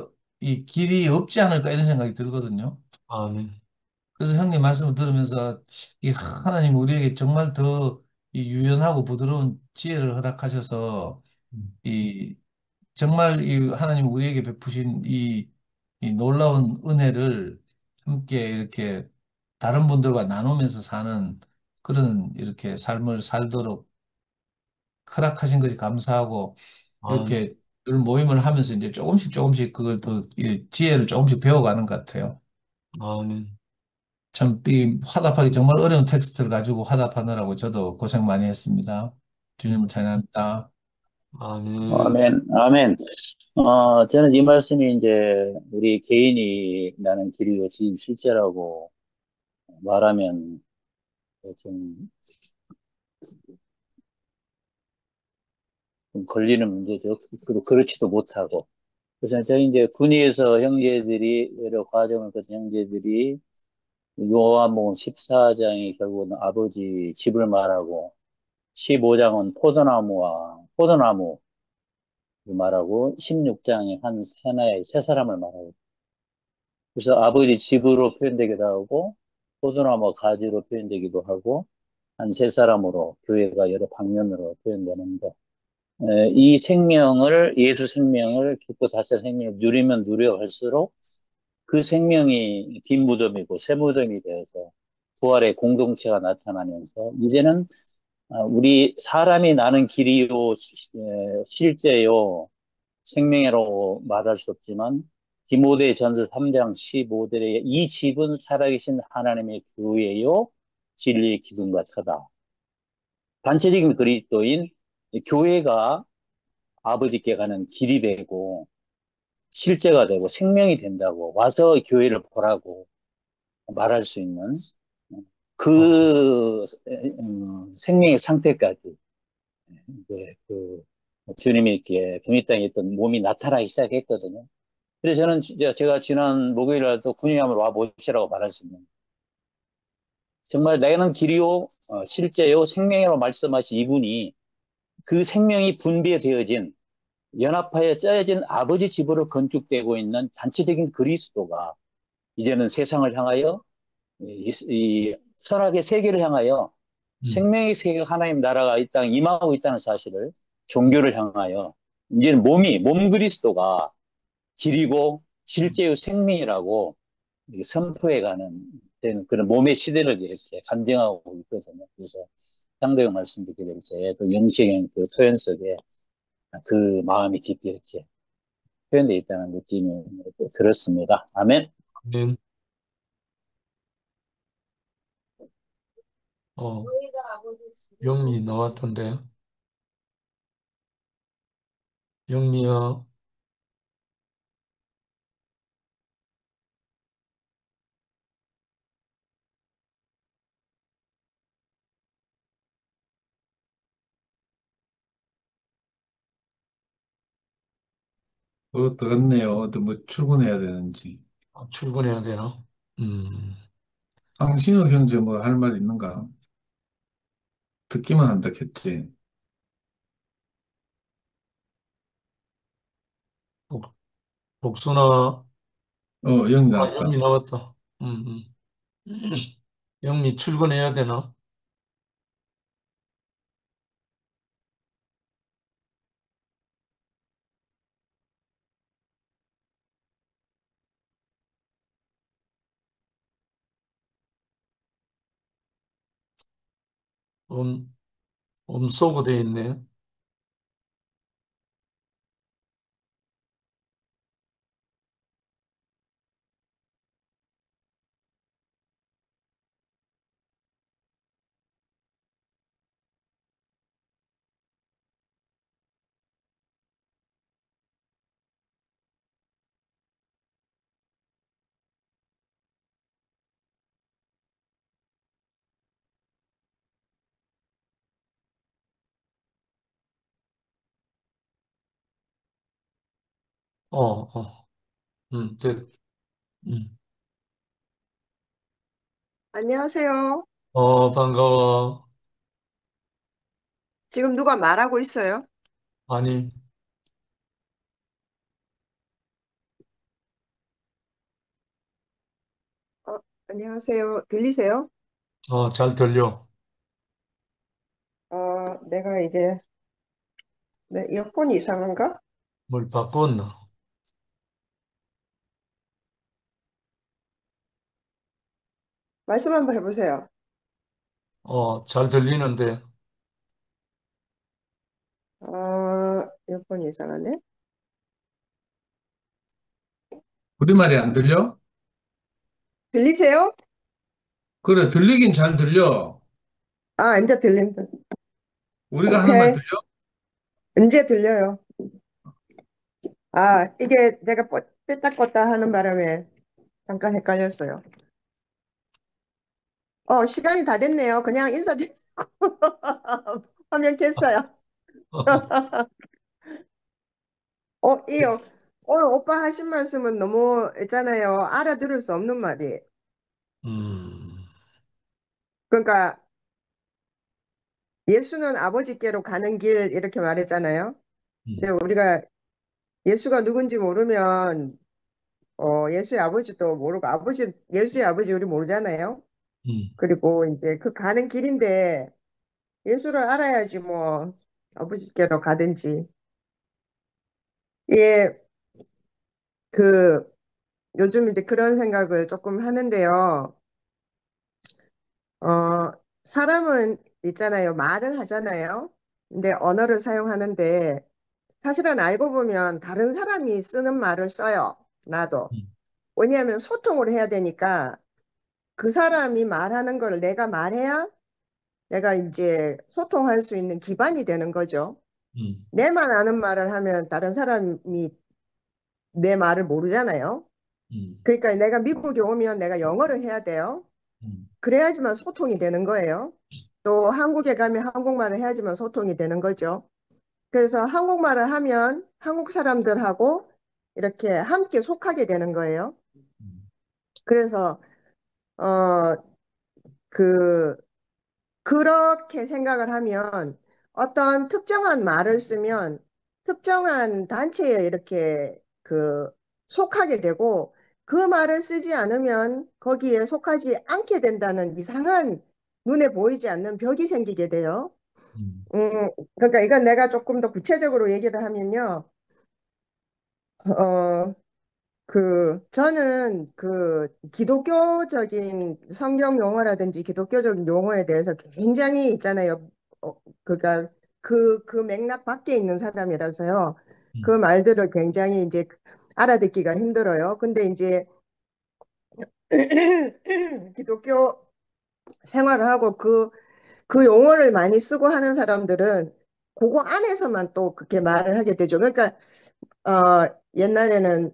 이 길이 없지 않을까 이런 생각이 들거든요. 아멘. 그래서 형님 말씀을 들으면서 이 하나님 우리에게 정말 더 이 유연하고 부드러운 지혜를 허락하셔서 이 정말 이 하나님 우리에게 베푸신 이 놀라운 은혜를 함께 이렇게 다른 분들과 나누면서 사는 그런 이렇게 삶을 살도록 허락하신 것이 감사하고 아멘. 이렇게 늘 모임을 하면서 이제 조금씩 조금씩 그걸 더 이 지혜를 조금씩 배워가는 것 같아요. 아멘. 참, 이 화답하기 정말 어려운 텍스트를 가지고 화답하느라고 저도 고생 많이 했습니다. 주님을 찬양합니다. 아멘. 아멘, 아멘. 저는 이 말씀이 이제 우리 개인이 나는 길이요 진 실제라고 말하면 좀, 좀 걸리는 문제죠. 그리고 그렇지도 못하고. 그래서 제가 이제 군위에서 형제들이, 여러 과정을 거친 형제들이 요한복음 14장이 결국은 아버지 집을 말하고 15장은 포도나무 말하고 16장이 한 하나의 세 사람을 말하고 그래서 아버지 집으로 표현되기도 하고 포도나무 가지로 표현되기도 하고 한 세 사람으로 교회가 여러 방면으로 표현되는데 이 생명을 예수 생명을 죽고 다시 생명을 누리면 누려갈수록 그 생명이 빈 무덤이고 새 무덤이 되어서 부활의 공동체가 나타나면서 이제는 우리 사람이 나는 길이요 실제요 생명이라고 말할 수 없지만 디모데전서 3장 15절에 이 집은 살아계신 하나님의 교회요 진리의 기둥과 터다. 단체적인 그리스도인 교회가 아버지께 가는 길이 되고 실제가 되고 생명이 된다고 와서 교회를 보라고 말할 수 있는 그 생명의 상태까지 이제 그 주님이 이렇게 분이 땅에 있던 몸이 나타나기 시작했거든요. 그래서 저는 제가 지난 목요일날도 군인이 한번 와 보시라고 말했습니다. 정말 나는 길이요 실제요 생명이라고 말씀하신 이분이 그 생명이 분배되어진 연합하여 짜여진 아버지 집으로 건축되고 있는 단체적인 그리스도가 이제는 세상을 향하여 이 선악의 세계를 향하여 생명의 세계 하나님 나라가 이 땅에 임하고 있다는 사실을 종교를 향하여 이제는 몸 그리스도가 길이고 실제의 생명이라고 이렇게 선포해가는 그런 몸의 시대를 이렇게 간증하고 있거든요. 그래서 상대형 말씀 듣게 될 때 또 영적인 그 표현 속에 그 마음이 깊이 이렇게 표현되어 있다는 느낌이 들었습니다. 아멘. 아멘. 어, 영미 나왔던데. 영미야, 그것도 없네요. 어디 뭐 출근해야 되는지. 출근해야 되나? 음, 황신우 형제 뭐 할 말 있는가? 듣기만 한다 했지. 복, 복순아, 영이 영미 나왔다. 나왔다. 음, 음. 영미 출근해야 되나? 음, 음소거 돼 있네. 어, 어, 됐, 음. 안녕하세요. 반가워. 지금 누가 말하고 있어요? 아니, 어, 안녕하세요. 들리세요? 잘 들려. 내가 이게 내 이어폰이 이상한가? 뭘 바꿨나? 말씀 한번 해보세요. 잘 들리는데, 이어폰이 이상하네. 우리 말이 안 들려? 들리세요? 그래, 들리긴 잘 들려. 이제 들린다. 우리가 하는 말 오케이. 들려? 이제 들려요. 이게 내가 뺐다 껐다 하는 바람에 잠깐 헷갈렸어요. 시간이 다 됐네요. 그냥 인사드리고 화면 켰어요. 이요. 오늘 오빠 하신 말씀은 너무 있잖아요. 알아들을 수 없는 말이. 음, 그러니까 예수는 아버지께로 가는 길 이렇게 말했잖아요. 근데 우리가 예수가 누군지 모르면 예수의 아버지도 모르고 예수의 아버지 우리 모르잖아요. 그리고 이제 그 가는 길인데 예수를 알아야지 뭐 아버지께로 가든지. 예, 그 요즘 이제 그런 생각을 조금 하는데요. 어, 사람은 있잖아요. 말을 하잖아요. 근데 언어를 사용하는데 사실은 알고 보면 다른 사람이 쓰는 말을 써요. 나도. 왜냐하면 소통을 해야 되니까 그 사람이 말하는 걸 내가 말해야 내가 이제 소통할 수 있는 기반이 되는 거죠. 내만 아는 말을 하면 다른 사람이 내 말을 모르잖아요. 그러니까 내가 미국에 오면 내가 영어를 해야 돼요. 그래야지만 소통이 되는 거예요. 또 한국에 가면 한국말을 해야지만 소통이 되는 거죠. 그래서 한국말을 하면 한국 사람들하고 이렇게 함께 속하게 되는 거예요. 그래서 어, 그 그렇게 생각을 하면 어떤 특정한 말을 쓰면 특정한 단체에 이렇게 속하게 되고 그 말을 쓰지 않으면 거기에 속하지 않게 된다는 이상한 눈에 보이지 않는 벽이 생기게 돼요. 그러니까 이건 내가 조금 더 구체적으로 얘기를 하면요. 저는 그 기독교적인 성경 용어라든지 기독교적인 용어에 대해서 굉장히 있잖아요. 그러니까 그 맥락 밖에 있는 사람이라서요. 그 말들을 굉장히 이제 알아듣기가 힘들어요. 근데 이제 기독교 생활을 하고 그 용어를 많이 쓰고 하는 사람들은 그거 안에서만 또 그렇게 말을 하게 되죠. 그러니까 옛날에는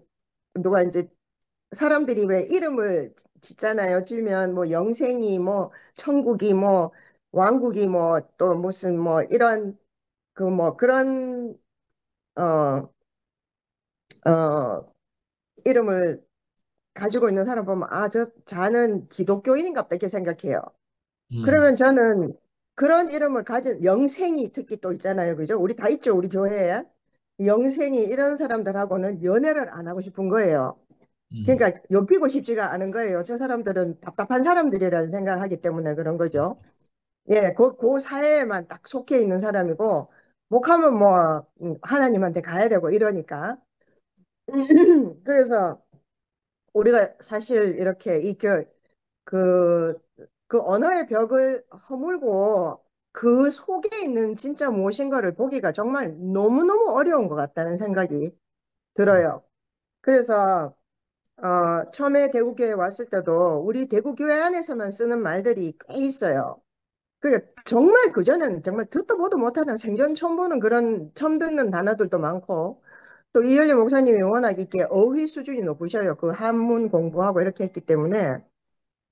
누가 이제 사람들이 왜 이름을 짓잖아요. 지으면 뭐 영생이 뭐 천국이 뭐 왕국이 뭐 또 무슨 뭐 이런 그 뭐 그런 어 이름을 가지고 있는 사람 보면 아, 저 자는 기독교인인가 보다 이렇게 생각해요. 그러면 저는 그런 이름을 가진 영생이 특히 또 있잖아요. 그죠? 우리 다 있죠. 우리 교회에. 영생이 이런 사람들하고는 연애를 안 하고 싶은 거예요. 그러니까 엮이고 싶지가 않은 거예요. 저 사람들은 답답한 사람들이라는 생각을 하기 때문에 그런 거죠. 예, 그 사회에만 딱 속해 있는 사람이고, 목하면 뭐, 하나님한테 가야 되고 이러니까. 그래서 우리가 사실 이렇게 그, 그 언어의 벽을 허물고 그 속에 있는 진짜 무엇인가를 보기가 정말 너무너무 어려운 것 같다는 생각이 들어요. 그래서 처음에 대구교회 왔을 때도 우리 대구교회 안에서만 쓰는 말들이 꽤 있어요. 그러니까 정말 그전엔 정말 듣도 보도 못하는 생전 처음 보는 그런 처음 듣는 단어들도 많고 또 이현리 목사님이 워낙 이렇게 어휘 수준이 높으셔요. 그 한문 공부하고 이렇게 했기 때문에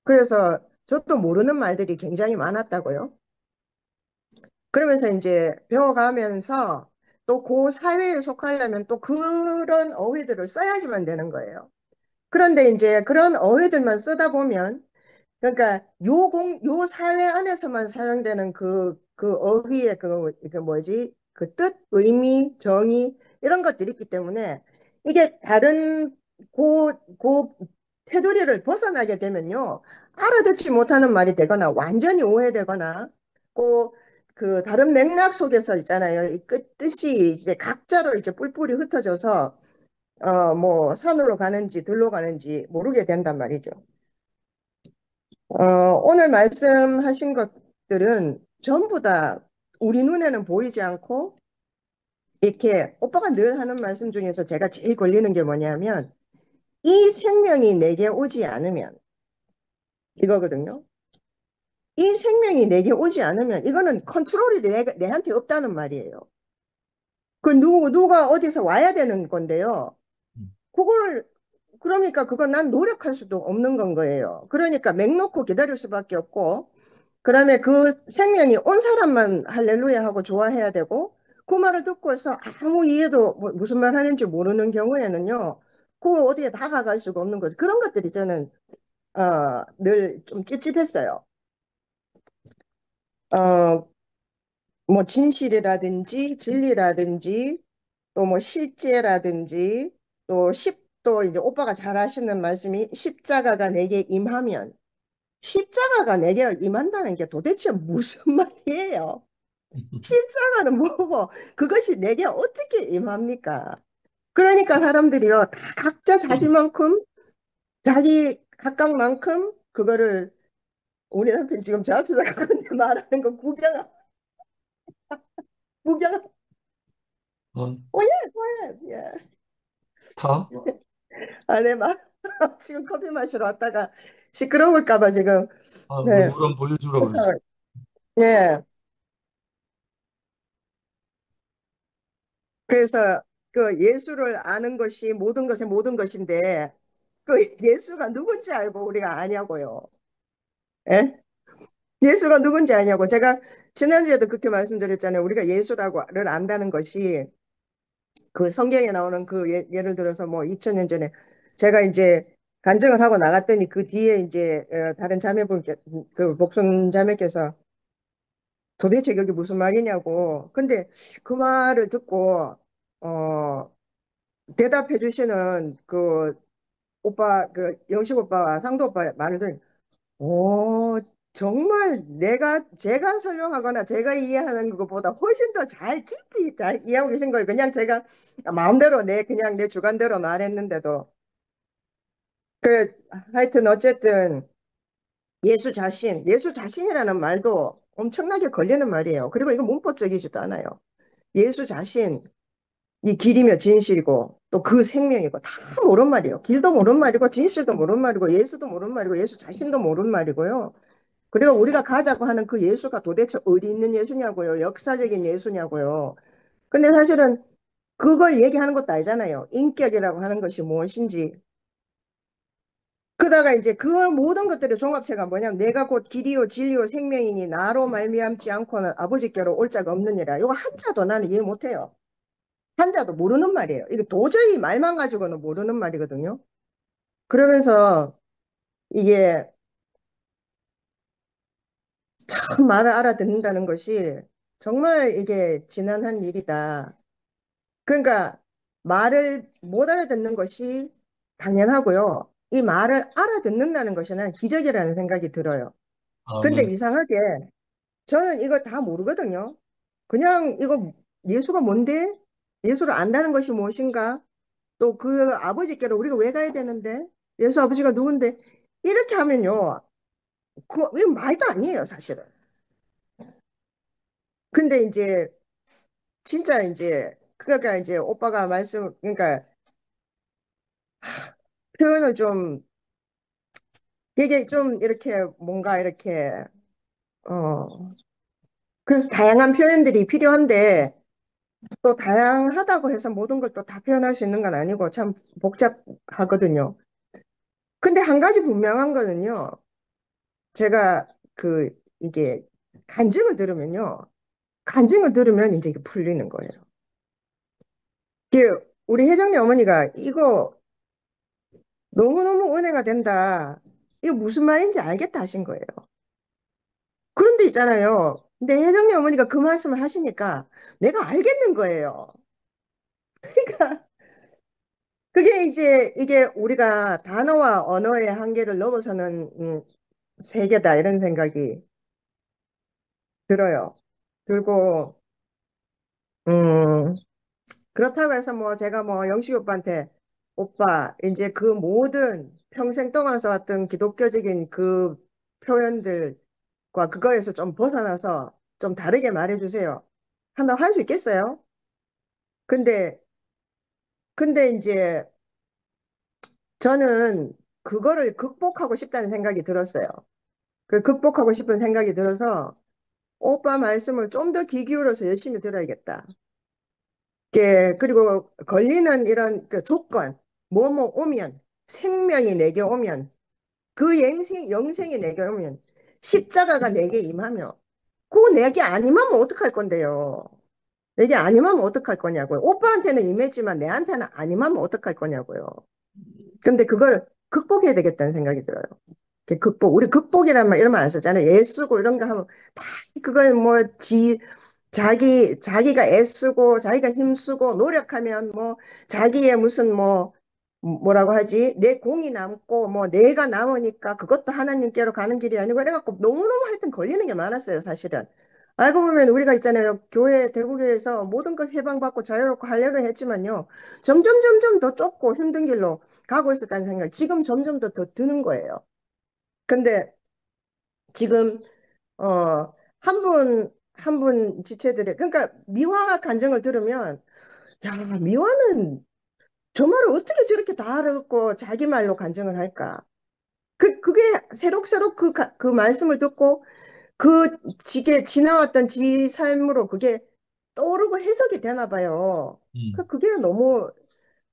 그래서 저도 모르는 말들이 굉장히 많았다고요. 그러면서 이제 배워가면서 또 그 사회에 속하려면 또 그런 어휘들을 써야지만 되는 거예요. 그런데 이제 그런 어휘들만 쓰다 보면 그러니까 요 사회 안에서만 사용되는 그 어휘의 그 뭐지? 그 뜻, 의미, 정의 이런 것들이 있기 때문에 이게 다른 그 테두리를 벗어나게 되면요. 알아듣지 못하는 말이 되거나 완전히 오해되거나 그 다른 맥락 속에서 있잖아요. 이 뜻이 이제 각자로 이렇게 뿔뿔이 흩어져서 뭐 산으로 가는지 들로 가는지 모르게 된단 말이죠. 오늘 말씀하신 것들은 전부 다 우리 눈에는 보이지 않고 이렇게 오빠가 늘 하는 말씀 중에서 제가 제일 걸리는 게 뭐냐면 이 생명이 내게 오지 않으면 이거거든요. 이 생명이 내게 오지 않으면 이거는 컨트롤이 내한테 없다는 말이에요. 그 누가 어디서 와야 되는 건데요. 그거를 그러니까 그건 난 노력할 수도 없는 건 거예요. 그러니까 맹 놓고 기다릴 수밖에 없고 그다음에 그 생명이 온 사람만 할렐루야 하고 좋아해야 되고 그 말을 듣고서 아무 이해도 무슨 말 하는지 모르는 경우에는요. 그 어디에 다가갈 수가 없는 거죠. 그런 것들이 저는 늘 좀 찝찝했어요. 뭐 진실이라든지 진리라든지 또 뭐 실제라든지 또 이제 오빠가 잘 하시는 말씀이 십자가가 내게 임하면 십자가가 내게 임한다는 게 도대체 무슨 말이에요? 십자가는 뭐고 그것이 내게 어떻게 임합니까? 그러니까 사람들이요 다 각자 자신만큼 자기 각각만큼 그거를 우리 남편 지금 저 앞에서 그런데 말하는 거 구경 어, 오예 오예 예. 타? 아네 막 지금 커피 마시러 왔다가 시끄러울까 봐 지금 네. 얼굴 한번 보여주라 그러지. 예. 그래서 그 예수를 아는 것이 모든 것의 모든 것인데 그 예수가 누군지 알고 우리가 아냐고요. 예? 예수가 누군지 아냐고. 제가 지난주에도 그렇게 말씀드렸잖아요. 우리가 예수라고를 안다는 것이 그 성경에 나오는 그 예를 들어서 뭐 2000년 전에 제가 이제 간증을 하고 나갔더니 그 뒤에 이제 다른 자매분께 그 목손 자매께서 도대체 여기 무슨 말이냐고. 근데 그 말을 듣고 어 대답해 주시는 그 오빠, 그 영식 오빠와 상도 오빠 말을 들으니, 오, 정말 제가 설명하거나 제가 이해하는 것보다 훨씬 더 잘 깊이 잘 이해하고 계신 거예요. 그냥 제가 마음대로 그냥 내 주관대로 말했는데도. 하여튼 어쨌든 예수 자신이라는 말도 엄청나게 걸리는 말이에요. 그리고 이거 문법적이지도 않아요. 예수 자신, 이 길이며 진실이고 또 그 생명이고 다 모른 말이에요. 길도 모른 말이고 진실도 모른 말이고 예수도 모른 말이고 예수 자신도 모른 말이고요. 그리고 우리가 가자고 하는 그 예수가 도대체 어디 있는 예수냐고요. 역사적인 예수냐고요. 근데 사실은 그걸 얘기하는 것도 아니잖아요. 인격이라고 하는 것이 무엇인지. 그러다가 이제 그 모든 것들의 종합체가 뭐냐면 내가 곧 길이요 진리요 생명이니 나로 말미암지 않고는 아버지께로 올 자가 없느니라. 이거 한자도 나는 이해 못해요. 한자도 모르는 말이에요. 이게 도저히 말만 가지고는 모르는 말이거든요. 그러면서 이게 참 말을 알아듣는다는 것이 정말 이게 지난한 일이다. 그러니까 말을 못 알아듣는 것이 당연하고요. 이 말을 알아듣는다는 것이 난 기적이라는 생각이 들어요. 근데 아멘. 이상하게 저는 이거 다 모르거든요. 그냥 이거 예수가 뭔데? 예수를 안다는 것이 무엇인가? 또 그 아버지께로 우리가 왜 가야 되는데? 예수 아버지가 누군데? 이렇게 하면요. 이거 말도 아니에요, 사실은. 근데 이제 진짜 이제 그러니까 이제 오빠가 그러니까 표현을 좀 되게 좀 이렇게 뭔가 이렇게 어 그래서 다양한 표현들이 필요한데 또 다양하다고 해서 모든 걸 또 다 표현할 수 있는 건 아니고 참 복잡하거든요. 근데 한 가지 분명한 거는요. 제가 이게 간증을 들으면 이제 이게 풀리는 거예요. 우리 혜정이 어머니가 이거 너무너무 은혜가 된다. 이거 무슨 말인지 알겠다 하신 거예요. 그런데 있잖아요. 근데 혜정이 어머니가 그 말씀을 하시니까 내가 알겠는 거예요. 그러니까 그게 이제 이게 우리가 단어와 언어의 한계를 넘어서는 세계다 이런 생각이 들어요. 들고 그렇다고 해서 뭐 제가 뭐 영식 오빠한테 오빠 이제 그 모든 평생 동안 써왔던 기독교적인 그 표현들과 그거에서 좀 벗어나서 좀 다르게 말해주세요. 하나 할 수 있겠어요? 근데 이제 저는 그거를 극복하고 싶다는 생각이 들었어요. 그 극복하고 싶은 생각이 들어서 오빠 말씀을 좀 더 귀 기울여서 열심히 들어야겠다. 그리고 걸리는 이런 그 조건, 뭐뭐 오면, 생명이 내게 오면, 그 영생이 내게 오면, 십자가가 내게 임하며, 그거 내게 안 임하면 어떡할 건데요? 내게 안 임하면 어떡할 거냐고요? 오빠한테는 임했지만 내한테는 안 임하면 어떡할 거냐고요? 근데 그걸 극복해야 되겠다는 생각이 들어요. 우리 극복이란 말, 이런 말 안 쓰잖아요. 애쓰고 이런 거 하면 다 그걸 뭐 자기가 애쓰고 자기가 힘쓰고 노력하면 뭐 자기의 무슨 뭐라고 하지? 내 공이 남고 뭐 내가 남으니까 그것도 하나님께로 가는 길이 아니고 이래갖고 너무너무 하여튼 걸리는 게 많았어요, 사실은. 알고 보면 우리가 있잖아요. 대구교회에서 모든 것 해방받고 자유롭고 하려고 했지만요. 점점 더 좁고 힘든 길로 가고 있었다는 생각이 지금 점점 더 드는 거예요. 근데 지금 한 분 지체들이 그러니까 미화가 간증을 들으면 야 미화는 저 말을 어떻게 저렇게 다 알아듣고 자기 말로 간증을 할까? 그게 새록새록 그 말씀을 듣고 지나왔던 지 삶으로 그게 떠오르고 해석이 되나 봐요. 그게 너무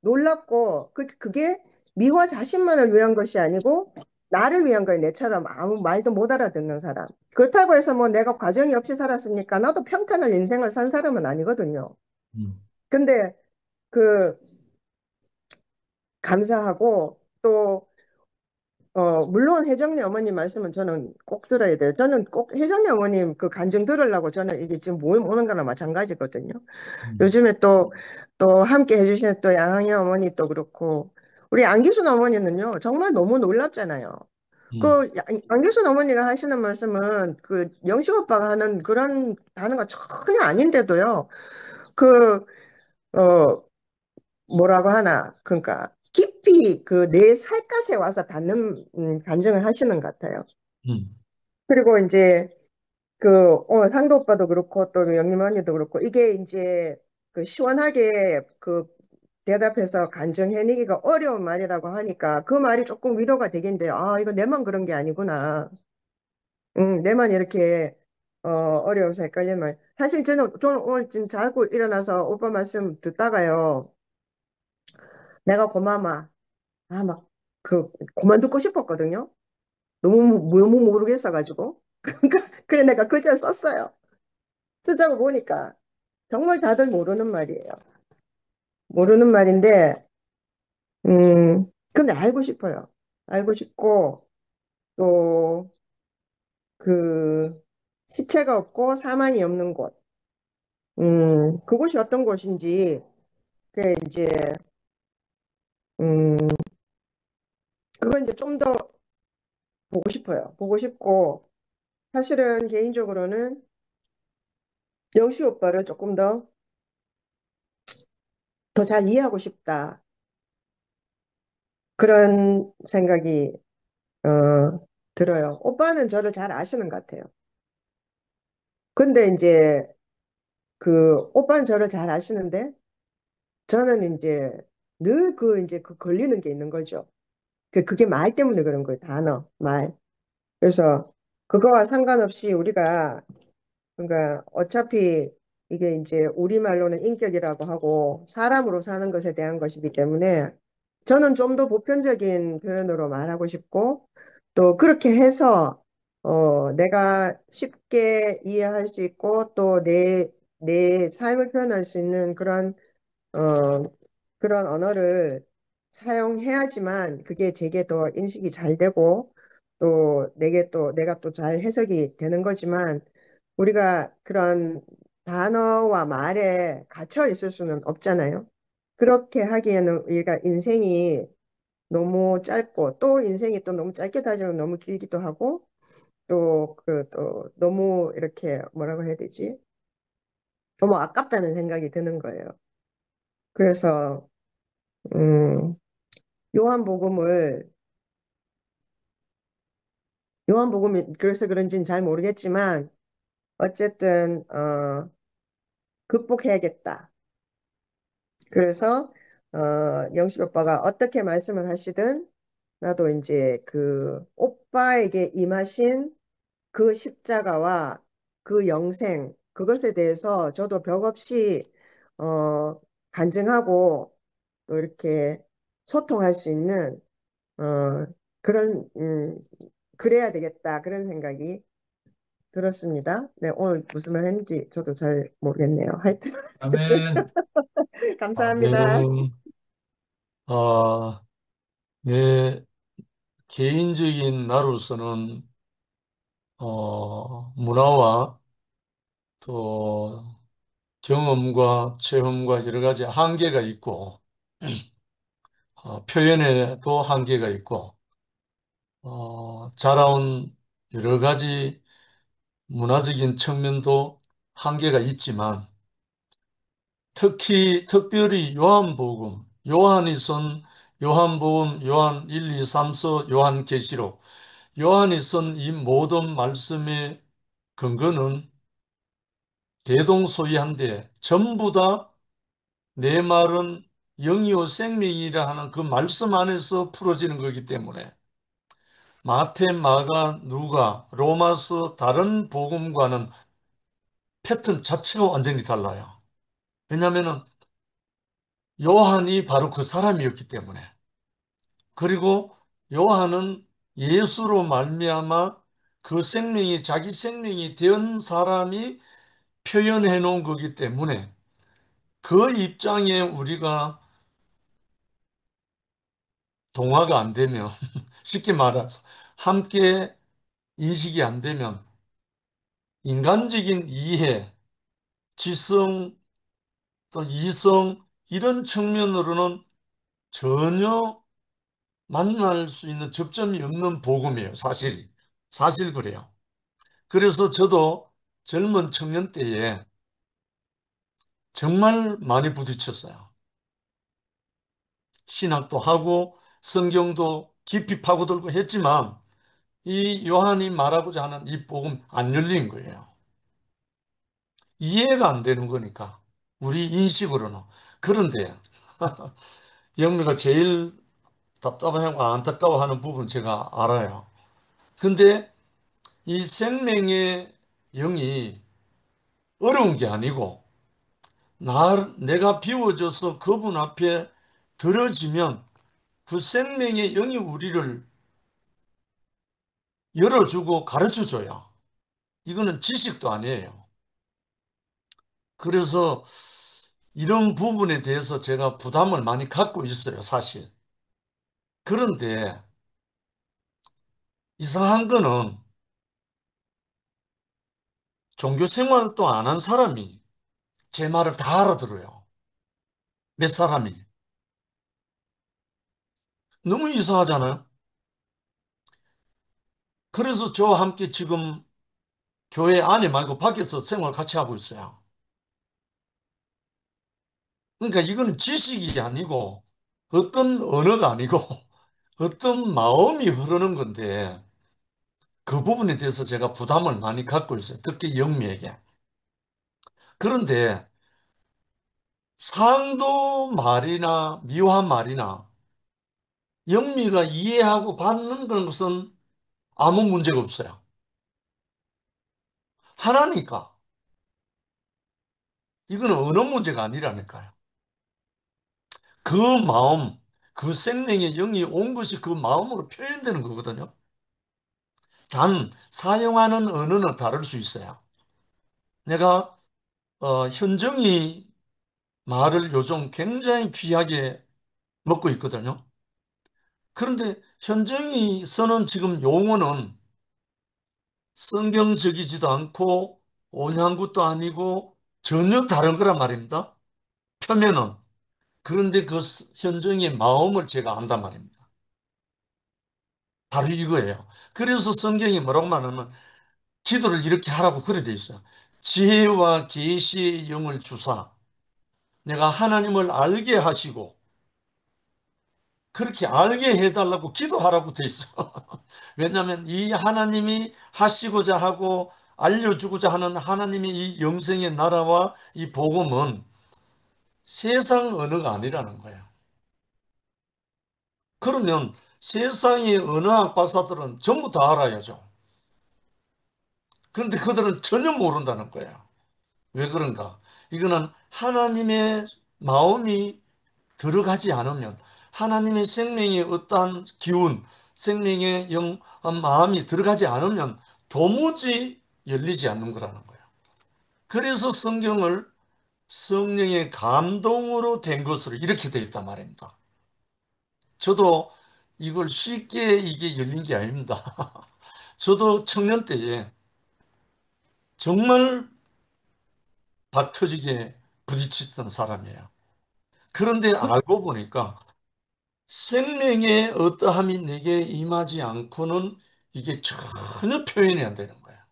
놀랍고 그게 미화 자신만을 위한 것이 아니고 나를 위한 거예요. 내처럼 아무 말도 못 알아듣는 사람. 그렇다고 해서 뭐 내가 과정이 없이 살았습니까? 나도 평탄한 인생을 산 사람은 아니거든요. 근데 그 감사하고 또 물론 혜정네 어머님 말씀은 저는 꼭 들어야 돼요. 저는 꼭 혜정네 어머님 그 간증 들으려고 저는 이게 지금 모임 오는 거나 마찬가지거든요. 요즘에 또 함께 해주시는 또 양학녀 어머니 또 그렇고 우리 안기순 어머니는요, 정말 너무 놀랍잖아요. 그 안기순 어머니가 하시는 말씀은 그 영식 오빠가 하는 그런 단어가 전혀 아닌데도요. 그 뭐라고 하나, 그러니까 깊이 그 내 살갗에 와서 닿는 간증을 하시는 것 같아요. 그리고 이제 그 상도 오빠도 그렇고 또 영림 언니도 그렇고 이게 이제 그 시원하게 그 대답해서 간증해내기가 어려운 말이라고 하니까 그 말이 조금 위로가 되긴데요. 아, 이거 내만 그런 게 아니구나. 내만 이렇게 어려워서 헷갈리는 말. 사실 저는 오늘 지금 자고 일어나서 오빠 말씀 듣다가요. 내가 고마마. 아, 막 그 그만두고 싶었거든요. 너무 모르겠어가지고. 그러니까 그래 내가 글자 썼어요. 쓰자고 보니까 정말 다들 모르는 말이에요. 모르는 말인데, 근데 알고 싶어요. 알고 싶고, 또, 그, 시체가 없고 사망이 없는 곳. 그곳이 어떤 곳인지, 그 이제, 음, 그걸 이제 좀 더 보고 싶어요. 보고 싶고, 사실은 개인적으로는 영시 오빠를 조금 더 잘 이해하고 싶다. 그런 생각이, 들어요. 오빠는 저를 잘 아시는 것 같아요. 근데 이제, 오빠는 저를 잘 아시는데, 저는 이제 늘 이제 걸리는 게 있는 거죠. 그게 말 때문에 그런 거예요. 단어, 말. 그래서 그거와 상관없이 우리가, 그러니까 어차피 이게 이제 우리말로는 인격이라고 하고 사람으로 사는 것에 대한 것이기 때문에 저는 좀 더 보편적인 표현으로 말하고 싶고 또 그렇게 해서, 내가 쉽게 이해할 수 있고 또 내 삶을 표현할 수 있는 어, 그런 언어를 사용해야지만 그게 제게 더 인식이 잘 되고 또 내가 또 잘 해석이 되는 거지만 우리가 그런 단어와 말에 갇혀 있을 수는 없잖아요. 그렇게 하기에는 우리가 인생이 너무 짧고 또 인생이 또 너무 짧게 따지면 너무 길기도 하고 또 너무 이렇게 뭐라고 해야 되지? 너무 아깝다는 생각이 드는 거예요. 그래서 음, 요한복음을 요한복음이 그래서 그런지는 잘 모르겠지만 어쨌든 극복해야겠다. 그래서 영식 오빠가 어떻게 말씀을 하시든 나도 이제 그 오빠에게 임하신 그 십자가와 그 영생 그것에 대해서 저도 벽없이 간증하고 또 이렇게 소통할 수 있는 그런 그래야 되겠다 그런 생각이 들었습니다. 네, 오늘 무슨 말 했는지 저도 잘 모르겠네요. 하여튼 아멘. 감사합니다. 아멘. 아, 내 개인적인 나로서는 문화와 또 경험과 체험과 여러 가지 한계가 있고 표현에도 한계가 있고 자라온 여러 가지 문화적인 측면도 한계가 있지만 특별히 요한이 쓴 요한복음, 요한 1, 2, 3서, 요한계시록, 요한이 쓴 이 모든 말씀의 근거는 대동소이한데 전부 다 내 말은 영이요 생명이라 하는 그 말씀 안에서 풀어지는 거기 때문에 마태, 마가, 누가, 로마서 다른 복음과는 패턴 자체가 완전히 달라요. 왜냐하면 요한이 바로 그 사람이었기 때문에. 그리고 요한은 예수로 말미암아 그 생명이 자기 생명이 된 사람이 표현해 놓은 거기 때문에 그 입장에 우리가 동화가 안 되면 쉽게 말해서 함께 인식이 안 되면 인간적인 이해, 지성, 또 이성 이런 측면으로는 전혀 만날 수 있는 접점이 없는 복음이에요. 사실 그래요. 그래서 저도 젊은 청년 때에 정말 많이 부딪혔어요. 신학도 하고 성경도 깊이 파고들고 했지만 이 요한이 말하고자 하는 이 복음 안 열린 거예요. 이해가 안 되는 거니까 우리 인식으로는. 그런데 영미가 제일 답답하고 안타까워하는 부분 제가 알아요. 근데 이 생명의 영이 어려운 게 아니고 내가 비워져서 그분 앞에 들어지면 그 생명의 영이 우리를 열어주고 가르쳐줘요. 이거는 지식도 아니에요. 그래서 이런 부분에 대해서 제가 부담을 많이 갖고 있어요, 사실. 그런데 이상한 거는 종교 생활도 안 한 사람이 제 말을 다 알아들어요. 몇 사람이. 너무 이상하잖아요. 그래서 저와 함께 지금 교회 안에 말고 밖에서 생활 같이 하고 있어요. 그러니까 이거는 지식이 아니고 어떤 언어가 아니고 어떤 마음이 흐르는 건데 그 부분에 대해서 제가 부담을 많이 갖고 있어요. 특히 영미에게. 그런데 상도 말이나 미화 말이나 영미가 이해하고 받는 것은 아무 문제가 없어요. 하나니까. 이거는 언어 문제가 아니라니까요. 그 마음, 그 생명의 영이 온 것이 그 마음으로 표현되는 거거든요. 단 사용하는 언어는 다를 수 있어요. 내가 현정이 말을 요즘 굉장히 귀하게 먹고 있거든요. 그런데 현정이 쓰는 지금 용어는 성경적이지도 않고 온양굿도 아니고 전혀 다른 거란 말입니다. 표면은. 그런데 그 현정의 마음을 제가 안단 말입니다. 바로 이거예요. 그래서 성경이 뭐라고 말하면 기도를 이렇게 하라고 그래 돼 있어요. 지혜와 계시의 영을 주사 내가 하나님을 알게 하시고 그렇게 알게 해달라고 기도하라고 돼 있어. 왜냐하면 이 하나님이 하시고자 하고 알려주고자 하는 하나님의 이 영생의 나라와 이 복음은 세상 언어가 아니라는 거예요. 그러면 세상의 언어학 박사들은 전부 다 알아야죠. 그런데 그들은 전혀 모른다는 거예요. 왜 그런가? 이거는 하나님의 마음이 들어가지 않으면 하나님의 생명의 어떠한 기운, 생명의 마음이 들어가지 않으면 도무지 열리지 않는 거라는 거예요. 그래서 성경을 성령의 감동으로 된 것으로 이렇게 되어 있단 말입니다. 저도 이걸 쉽게 이게 열린 게 아닙니다. 저도 청년 때에 정말 박 터지게 부딪혔던 사람이에요. 그런데 알고 보니까 생명의 어떠함이 내게 임하지 않고는 이게 전혀 표현이 안 되는 거야.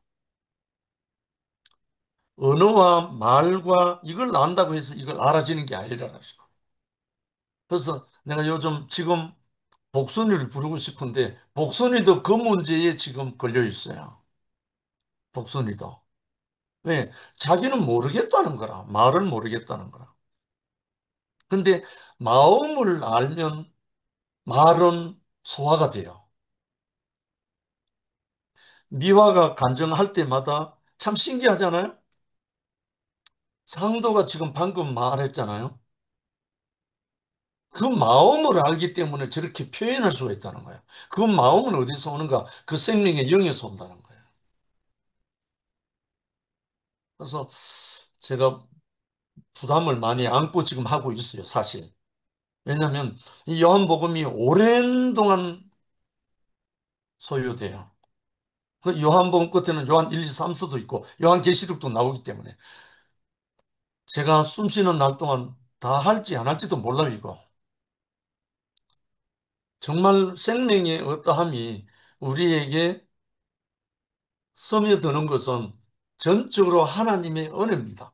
언어와 말과 이걸 안다고 해서 이걸 알아지는 게 아니라는 거. 그래서 내가 요즘 지금 복순이를 부르고 싶은데 복순이도 그 문제에 지금 걸려 있어요. 복순이도. 왜? 자기는 모르겠다는 거라. 말을 모르겠다는 거라. 근데 마음을 알면 말은 소화가 돼요. 미화가 간증할 때마다 참 신기하잖아요. 상도가 지금 방금 말했잖아요. 그 마음을 알기 때문에 저렇게 표현할 수가 있다는 거예요. 그 마음은 어디서 오는가? 그 생명의 영에서 온다는 거예요. 그래서 제가 부담을 많이 안고 지금 하고 있어요, 사실. 왜냐하면 이 요한복음이 오랜 동안 소요돼요. 그 요한복음 끝에는 요한 1, 2, 3서도 있고 요한계시록도 나오기 때문에 제가 숨 쉬는 날 동안 다 할지 안 할지도 몰라요, 이거. 정말 생명의 어떠함이 우리에게 스며드는 것은 전적으로 하나님의 은혜입니다.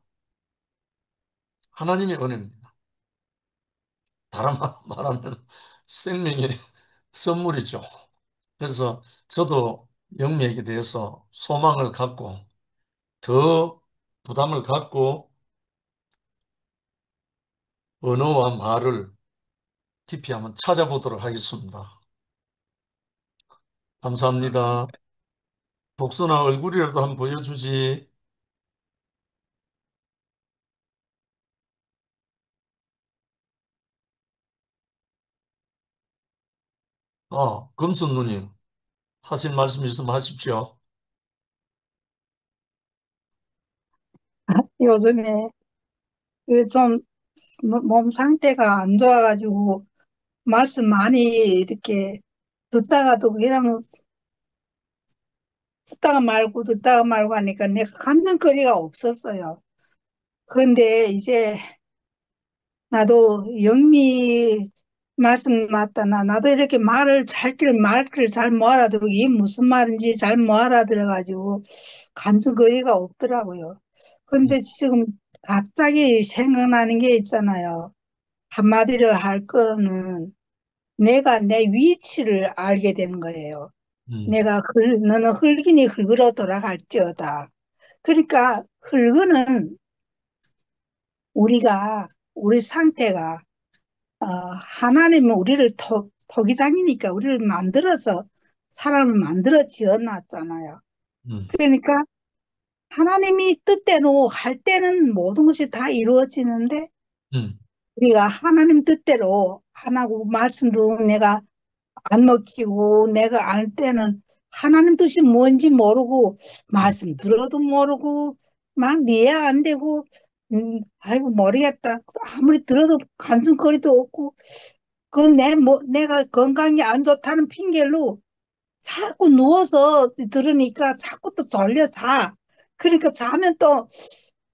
하나님의 은혜입니다. 다른 말하면 생명의 선물이죠. 그래서 저도 영미에게 대해서 소망을 갖고 더 부담을 갖고 언어와 말을 깊이 한번 찾아보도록 하겠습니다. 감사합니다. 복순아 얼굴이라도 한번 보여주지. 금순 누님 하실 말씀 있으면 하십시오. 요즘에 그 좀 몸 상태가 안 좋아가지고 말씀 많이 이렇게 듣다가도 그냥 듣다가 말고 하니까 내가 감정거리가 없었어요. 그런데 이제 나도 영미 말씀 맞다. 나도 이렇게 말을 잘 못 알아들고 이게 무슨 말인지 잘 못 알아들어가지고 감정거리가 없더라고요. 근데 지금 갑자기 생각나는 게 있잖아요. 한마디를 할 거는 내가 내 위치를 알게 되는 거예요. 너는 흙이니 흙으로 돌아갈지어다. 그러니까 흙은 우리 상태가, 하나님은 우리를 토기장이니까 우리를 사람을 만들어 지어놨잖아요. 그러니까 하나님이 뜻대로 할 때는 모든 것이 다 이루어지는데, 우리가 하나님 뜻대로 안 하고 말씀도 내가 안 먹히고 내가 알 때는 하나님 뜻이 뭔지 모르고 말씀 들어도 모르고 막 이해 안 되고 아이고 모르겠다. 아무리 들어도 간증거리도 없고 내가 건강이 안 좋다는 핑계로 자꾸 누워서 들으니까 자꾸 또 졸려 자. 그러니까 자면 또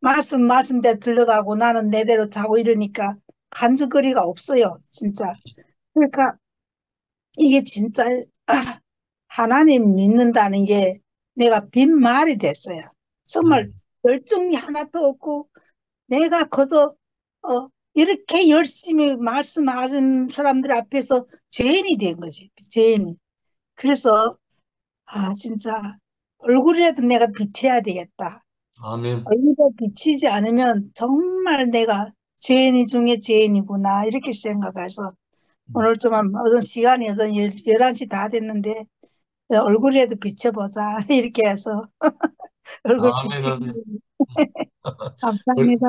말씀대로 들러가고 나는 내대로 자고 이러니까 간증거리가 없어요. 진짜. 그러니까 이게 진짜 하나님 믿는다는 게 내가 빈말이 됐어요. 정말 열정이 하나도 없고 내가 그저 이렇게 열심히 말씀하는 사람들 앞에서 죄인이 된 거지. 죄인이. 그래서 진짜 얼굴이라도 내가 비춰야 되겠다. 아멘. 얼굴에 비치지 않으면 정말 내가 죄인 중에 죄인이구나 이렇게 생각해서 오늘 좀 어떤 시간이 11시 다 됐는데 얼굴이라도 비춰보자 이렇게 해서 얼굴 아멘. 비치고 아멘. 감사합니다.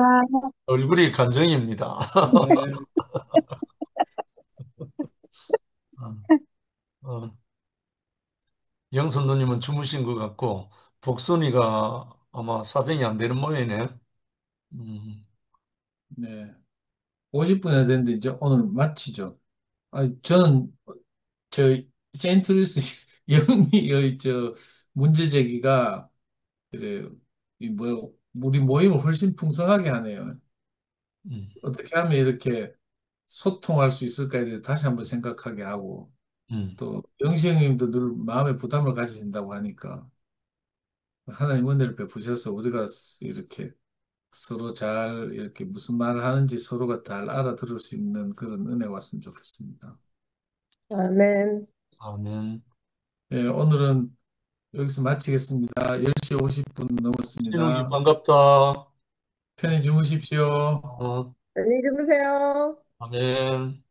얼굴이 감정입니다. 영선 누님은 주무신 것 같고 복순이가 아마 사정이 안 되는 모양이네. 네. 50분이 됐는데 이제 오늘 마치죠. 저는 저 세인트루이스 영미의 문제 제기가 그래 우리 모임을 훨씬 풍성하게 하네요. 어떻게 하면 이렇게 소통할 수 있을까에 대해 다시 한번 생각하게 하고 또 영시 형님도 늘 마음에 부담을 가지신다고 하니까 하나님 은혜를 베푸셔서 우리가 이렇게 서로 잘 이렇게 무슨 말을 하는지 서로가 잘 알아들을 수 있는 그런 은혜가 왔으면 좋겠습니다. 아멘. 아멘. 예, 오늘은 여기서 마치겠습니다. 10시 50분 신웅이 넘었습니다. 반갑다. 편히 주무십시오. 안녕히 주무세요. 아멘.